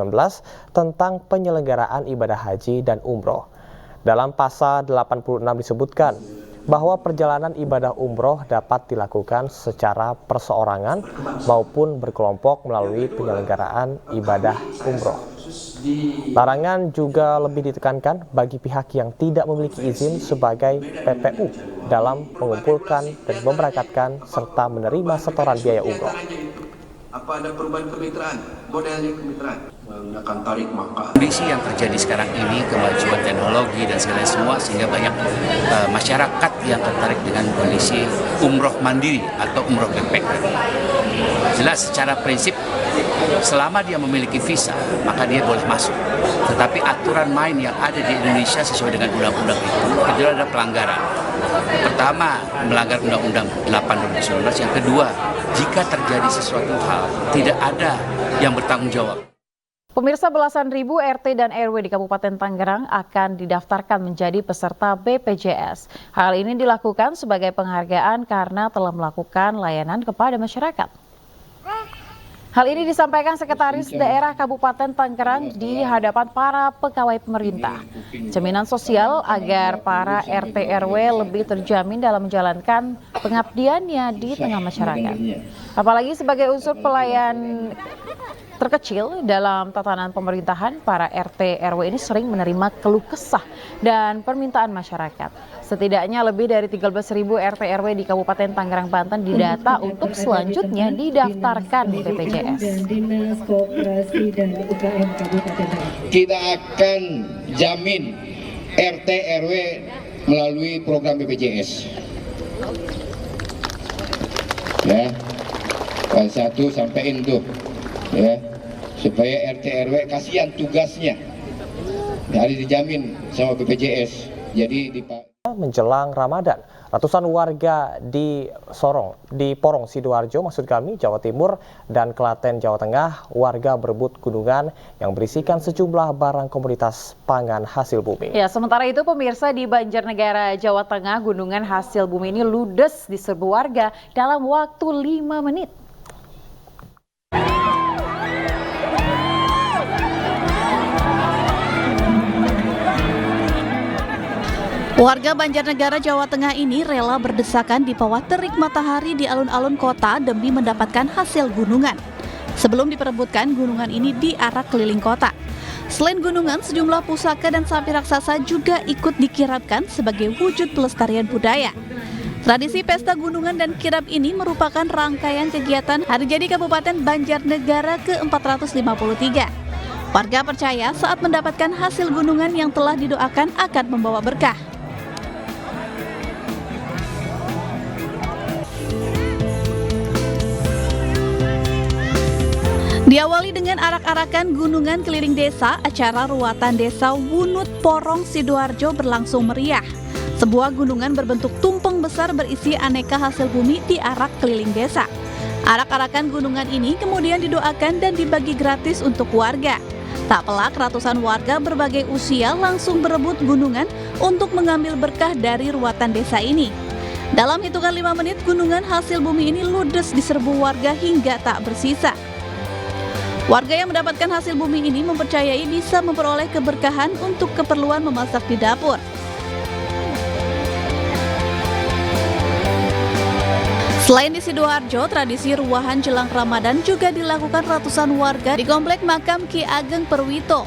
tentang penyelenggaraan ibadah haji dan umroh. Dalam pasal 86 disebutkan bahwa perjalanan ibadah umroh dapat dilakukan secara perseorangan maupun berkelompok melalui penyelenggaraan ibadah umroh. Larangan juga lebih ditekankan bagi pihak yang tidak memiliki izin sebagai PPU dalam mengumpulkan dan memberangkatkan serta menerima setoran biaya umroh. Apa ada perubahan kemitraan modelnya kemitraan menggunakan tarik maka. Kondisi yang terjadi sekarang ini, kemajuan teknologi dan segala semua, sehingga banyak masyarakat yang tertarik dengan kondisi umroh mandiri atau umroh backpacker. Jelas secara prinsip selama dia memiliki visa maka dia boleh masuk. Tetapi aturan main yang ada di Indonesia sesuai dengan undang-undang itu ada pelanggaran. Pertama, melanggar Undang-Undang 8 2019. Yang kedua, jika terjadi sesuatu hal tidak ada yang bertanggung jawab. Pemirsa, belasan ribu RT dan RW di Kabupaten Tangerang akan didaftarkan menjadi peserta BPJS. Hal ini dilakukan sebagai penghargaan karena telah melakukan layanan kepada masyarakat. Hal ini disampaikan Sekretaris Daerah Kabupaten Tangerang di hadapan para pegawai pemerintah. Jaminan sosial agar para RT RW lebih terjamin dalam menjalankan pengabdiannya di tengah masyarakat. Apalagi sebagai unsur pelayan terkecil dalam tatanan pemerintahan, para RT RW ini sering menerima keluh kesah dan permintaan masyarakat. Setidaknya lebih dari 13.000 RT RW di Kabupaten Tangerang, Banten didata untuk selanjutnya didaftarkan di BPJS. Kita akan jamin RT RW melalui program BPJS. Ya, satu sampein tuh, ya, supaya RT RW kasihan tugasnya, hari dijamin sama BPJS. Jadi menjelang Ramadan, ratusan warga di Porong Sidoarjo, maksud kami, Jawa Timur dan Klaten, Jawa Tengah, warga berebut gunungan yang berisikan sejumlah barang komoditas pangan hasil bumi. Ya, sementara itu pemirsa, di Banjarnegara, Jawa Tengah, gunungan hasil bumi ini ludes diserbu warga dalam waktu 5 menit. Warga Banjarnegara, Jawa Tengah ini rela berdesakan di bawah terik matahari di alun-alun kota demi mendapatkan hasil gunungan. Sebelum diperebutkan, gunungan ini diarak keliling kota. Selain gunungan, sejumlah pusaka dan sapi raksasa juga ikut dikirapkan sebagai wujud pelestarian budaya. Tradisi pesta gunungan dan kirap ini merupakan rangkaian kegiatan Hari Jadi Kabupaten Banjarnegara ke-453. Warga percaya saat mendapatkan hasil gunungan yang telah didoakan akan membawa berkah. Diawali dengan arak-arakan gunungan keliling desa, acara ruatan desa Wunut Porong Sidoarjo berlangsung meriah. Sebuah gunungan berbentuk tumpeng besar berisi aneka hasil bumi diarak keliling desa. Arak-arakan gunungan ini kemudian didoakan dan dibagi gratis untuk warga. Tak pelak, ratusan warga berbagai usia langsung berebut gunungan untuk mengambil berkah dari ruatan desa ini. Dalam hitungan 5 menit, gunungan hasil bumi ini ludes diserbu warga hingga tak bersisa. Warga yang mendapatkan hasil bumi ini mempercayai bisa memperoleh keberkahan untuk keperluan memasak di dapur. Selain di Sidoarjo, tradisi ruahan jelang Ramadan juga dilakukan ratusan warga di Komplek Makam Ki Ageng Perwito.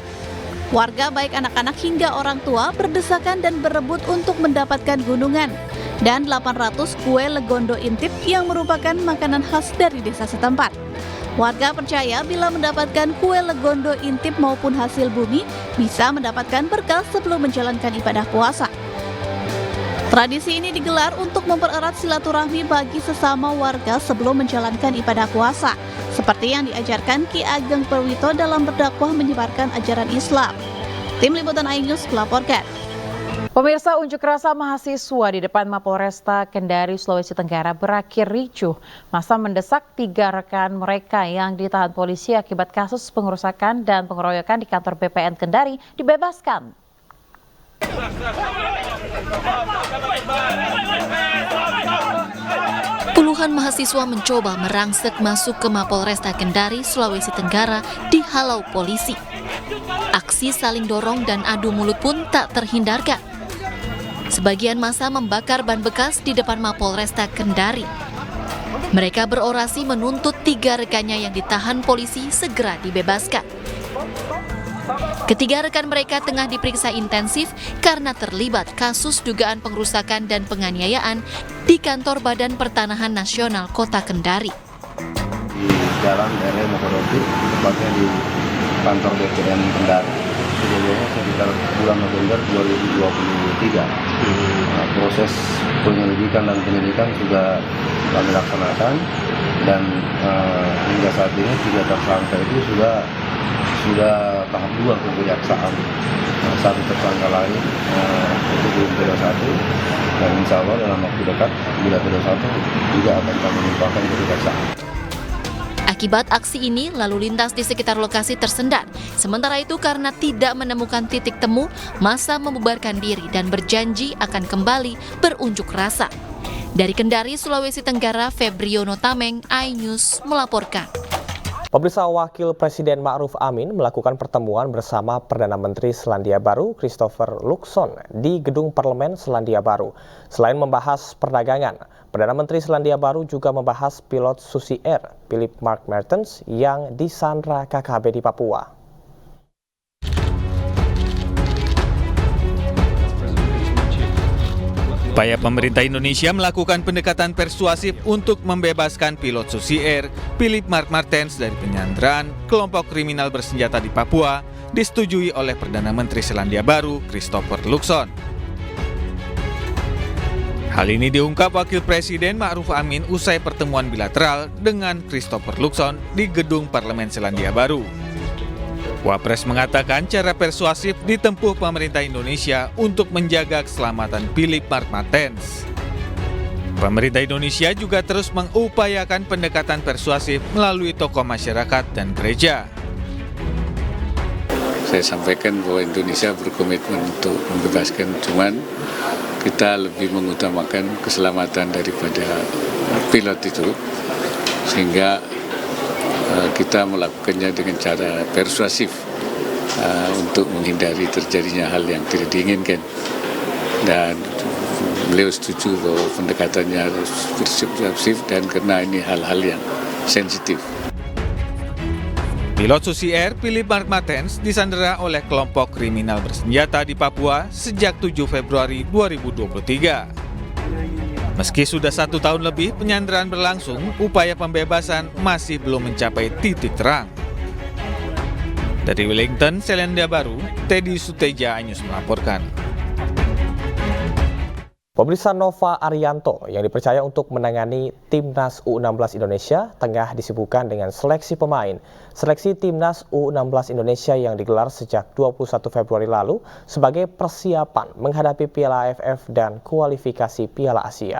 Warga baik anak-anak hingga orang tua berdesakan dan berebut untuk mendapatkan gunungan dan 800 kue legondo intip yang merupakan makanan khas dari desa setempat. Warga percaya bila mendapatkan kue legondo intip maupun hasil bumi bisa mendapatkan berkah sebelum menjalankan ibadah puasa. Tradisi ini digelar untuk mempererat silaturahmi bagi sesama warga sebelum menjalankan ibadah puasa, seperti yang diajarkan Ki Ageng Perwito dalam berdakwah menyebarkan ajaran Islam. Tim Liputan iNews melaporkan. Pemirsa, unjuk rasa mahasiswa di depan Mapolresta Kendari, Sulawesi Tenggara berakhir ricuh. Massa mendesak 3 rekan mereka yang ditahan polisi akibat kasus pengerusakan dan pengeroyokan di kantor BPN Kendari dibebaskan. Puluhan mahasiswa mencoba merangsek masuk ke Mapolresta Kendari, Sulawesi Tenggara dihalau polisi. Aksi saling dorong dan adu mulut pun tak terhindarkan. Sebagian massa membakar ban bekas di depan Mapolresta Kendari. Mereka berorasi menuntut 3 rekannya yang ditahan polisi segera dibebaskan. Ketiga rekan mereka tengah diperiksa intensif karena terlibat kasus dugaan pengerusakan dan penganiayaan di kantor Badan Pertanahan Nasional Kota Kendari. Jalan RE Mokodoti, tepatnya di kantor BPN Kendari. Kejadiannya sekitar bulan November 2023. Proses penyelidikan dan penyidikan sudah kami laksanakan dan hingga saat ini 3 tersangka itu sudah tahap 2 kejaksaan. Satu tersangka lain itu belum PD1 dan insya Allah dalam waktu dekat bila PD1 juga akan kami limpahkan ke kejaksaan. Akibat aksi ini, lalu lintas di sekitar lokasi tersendat. Sementara itu, karena tidak menemukan titik temu, massa membubarkan diri dan berjanji akan kembali berunjuk rasa. Dari Kendari, Sulawesi Tenggara, Febriono Tameng, iNews melaporkan. Pemirsa, Wakil Presiden Ma'ruf Amin melakukan pertemuan bersama Perdana Menteri Selandia Baru Christopher Luxon di Gedung Parlemen Selandia Baru. Selain membahas perdagangan, Perdana Menteri Selandia Baru juga membahas pilot Susi Air Philip Mark Mertens yang disandra KKB di Papua. Upaya pemerintah Indonesia melakukan pendekatan persuasif untuk membebaskan pilot Susi Air Philip Mark Mertens dari penyanderaan kelompok kriminal bersenjata di Papua disetujui oleh Perdana Menteri Selandia Baru Christopher Luxon. Hal ini diungkap Wakil Presiden Ma'ruf Amin usai pertemuan bilateral dengan Christopher Luxon di Gedung Parlemen Selandia Baru. Wapres mengatakan cara persuasif ditempuh pemerintah Indonesia untuk menjaga keselamatan Philip Mark Mertens. Pemerintah Indonesia juga terus mengupayakan pendekatan persuasif melalui tokoh masyarakat dan gereja. Saya sampaikan bahwa Indonesia berkomitmen untuk membebaskan, cuman kita lebih mengutamakan keselamatan daripada pilot itu, sehingga kita melakukannya dengan cara persuasif untuk menghindari terjadinya hal yang tidak diinginkan. Dan beliau setuju bahwa pendekatannya harus persuasif dan karena ini hal-hal yang sensitif. Pilot Susi Air Philip Mark Mertens disandera oleh kelompok kriminal bersenjata di Papua sejak 7 Februari 2023. Meski sudah 1 tahun lebih penyanderaan berlangsung, upaya pembebasan masih belum mencapai titik terang. Dari Wellington, Selandia Baru, Teddy Suteja, iNews melaporkan. Pemirsa, Nova Arianto yang dipercaya untuk menangani Timnas U16 Indonesia tengah disibukkan dengan seleksi pemain. Seleksi Timnas U16 Indonesia yang digelar sejak 21 Februari lalu sebagai persiapan menghadapi Piala AFF dan kualifikasi Piala Asia.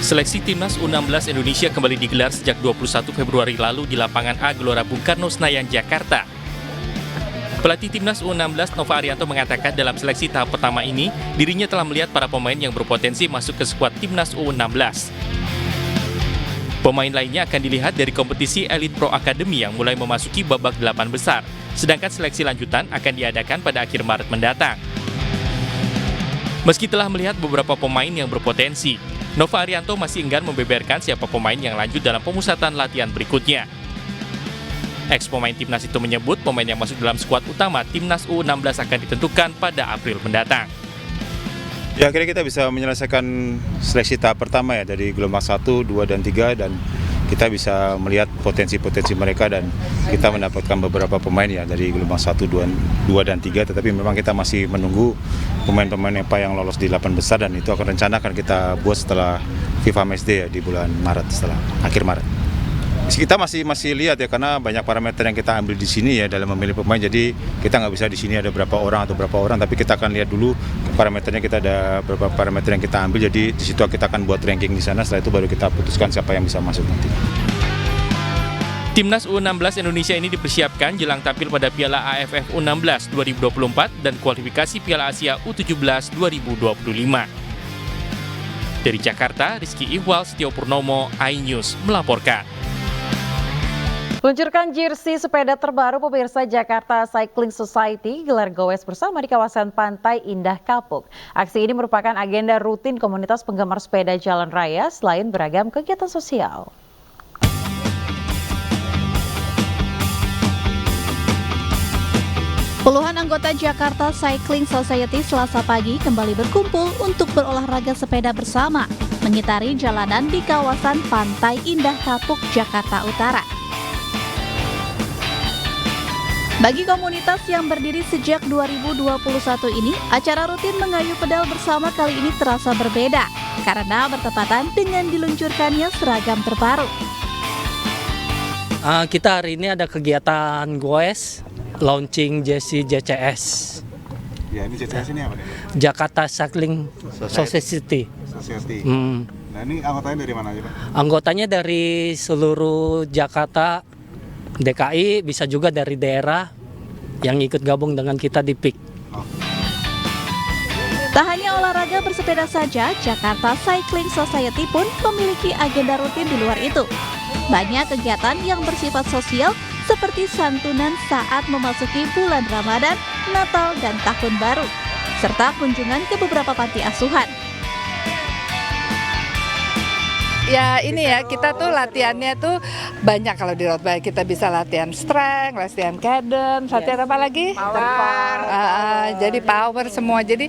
Seleksi Timnas U16 Indonesia kembali digelar sejak 21 Februari lalu di lapangan A Gelora Bung Karno, Senayan, Jakarta. Pelatih Timnas U16 Nova Arianto mengatakan dalam seleksi tahap pertama ini, dirinya telah melihat para pemain yang berpotensi masuk ke skuad Timnas U16. Pemain lainnya akan dilihat dari kompetisi Elite Pro Academy yang mulai memasuki babak 8 besar, sedangkan seleksi lanjutan akan diadakan pada akhir Maret mendatang. Meski telah melihat beberapa pemain yang berpotensi, Nova Arianto masih enggan membeberkan siapa pemain yang lanjut dalam pemusatan latihan berikutnya. Ex-pemain Timnas itu menyebut pemain yang masuk dalam skuad utama Timnas U16 akan ditentukan pada April mendatang. Ya, akhirnya kita bisa menyelesaikan seleksi tahap pertama ya dari gelombang 1, 2, dan 3 dan kita bisa melihat potensi-potensi mereka dan kita mendapatkan beberapa pemain ya dari gelombang 1, 2, dan 3, tetapi memang kita masih menunggu pemain-pemain apa yang lolos di 8 besar dan itu akan rencana akan kita buat setelah FIFA Matchday ya di bulan Maret, setelah akhir Maret. Kita masih lihat ya karena banyak parameter yang kita ambil di sini ya dalam memilih pemain, jadi kita nggak bisa di sini ada berapa orang, tapi kita akan lihat dulu parameternya, kita ada beberapa parameter yang kita ambil, jadi di situ kita akan buat ranking di sana, setelah itu baru kita putuskan siapa yang bisa masuk nanti. Timnas U16 Indonesia ini dipersiapkan jelang tampil pada Piala AFF U16 2024 dan kualifikasi Piala Asia U17 2025. Dari Jakarta, Rizky Ihwal Setio Purnomo, iNews melaporkan. Luncurkan jersey sepeda terbaru pemirsa. Jakarta Cycling Society gelar goes bersama di kawasan Pantai Indah Kapuk. Aksi ini merupakan agenda rutin komunitas penggemar sepeda jalan raya selain beragam kegiatan sosial. Puluhan anggota Jakarta Cycling Society Selasa pagi kembali berkumpul untuk berolahraga sepeda bersama, mengitari jalanan di kawasan Pantai Indah Kapuk, Jakarta Utara. Bagi komunitas yang berdiri sejak 2021 ini, acara rutin mengayuh pedal bersama kali ini terasa berbeda, karena bertepatan dengan diluncurkannya seragam terbaru. Kita hari ini ada kegiatan goes, launching jersey JCS. Ya, ini JCS ini apa nih? Jakarta Cycling Society. Nah, ini anggotanya dari mana aja, Pak? Anggotanya dari seluruh Jakarta, DKI, bisa juga dari daerah yang ikut gabung dengan kita di PIK. Tak hanya olahraga bersepeda saja, Jakarta Cycling Society pun memiliki agenda rutin di luar itu. Banyak kegiatan yang bersifat sosial seperti santunan saat memasuki bulan Ramadan, Natal, dan Tahun Baru, serta kunjungan ke beberapa panti asuhan. Ya ini ya, kita tuh latihannya tuh banyak kalau di road bike. Kita bisa latihan strength, latihan cadence, latihan apa lagi? Power. Jadi power semua, jadi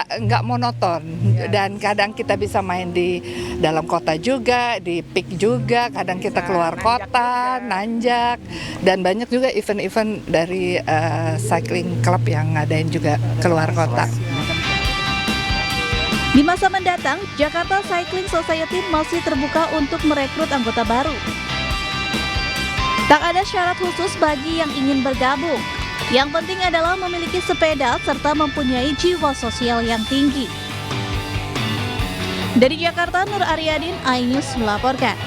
nggak monoton. Dan kadang kita bisa main di dalam kota juga, di peak juga, kadang kita keluar kota, nanjak. Dan banyak juga event-event dari cycling club yang ngadain juga keluar kota. Di masa mendatang, Jakarta Cycling Society masih terbuka untuk merekrut anggota baru. Tak ada syarat khusus bagi yang ingin bergabung. Yang penting adalah memiliki sepeda serta mempunyai jiwa sosial yang tinggi. Dari Jakarta, Nur Aryadin, iNews melaporkan.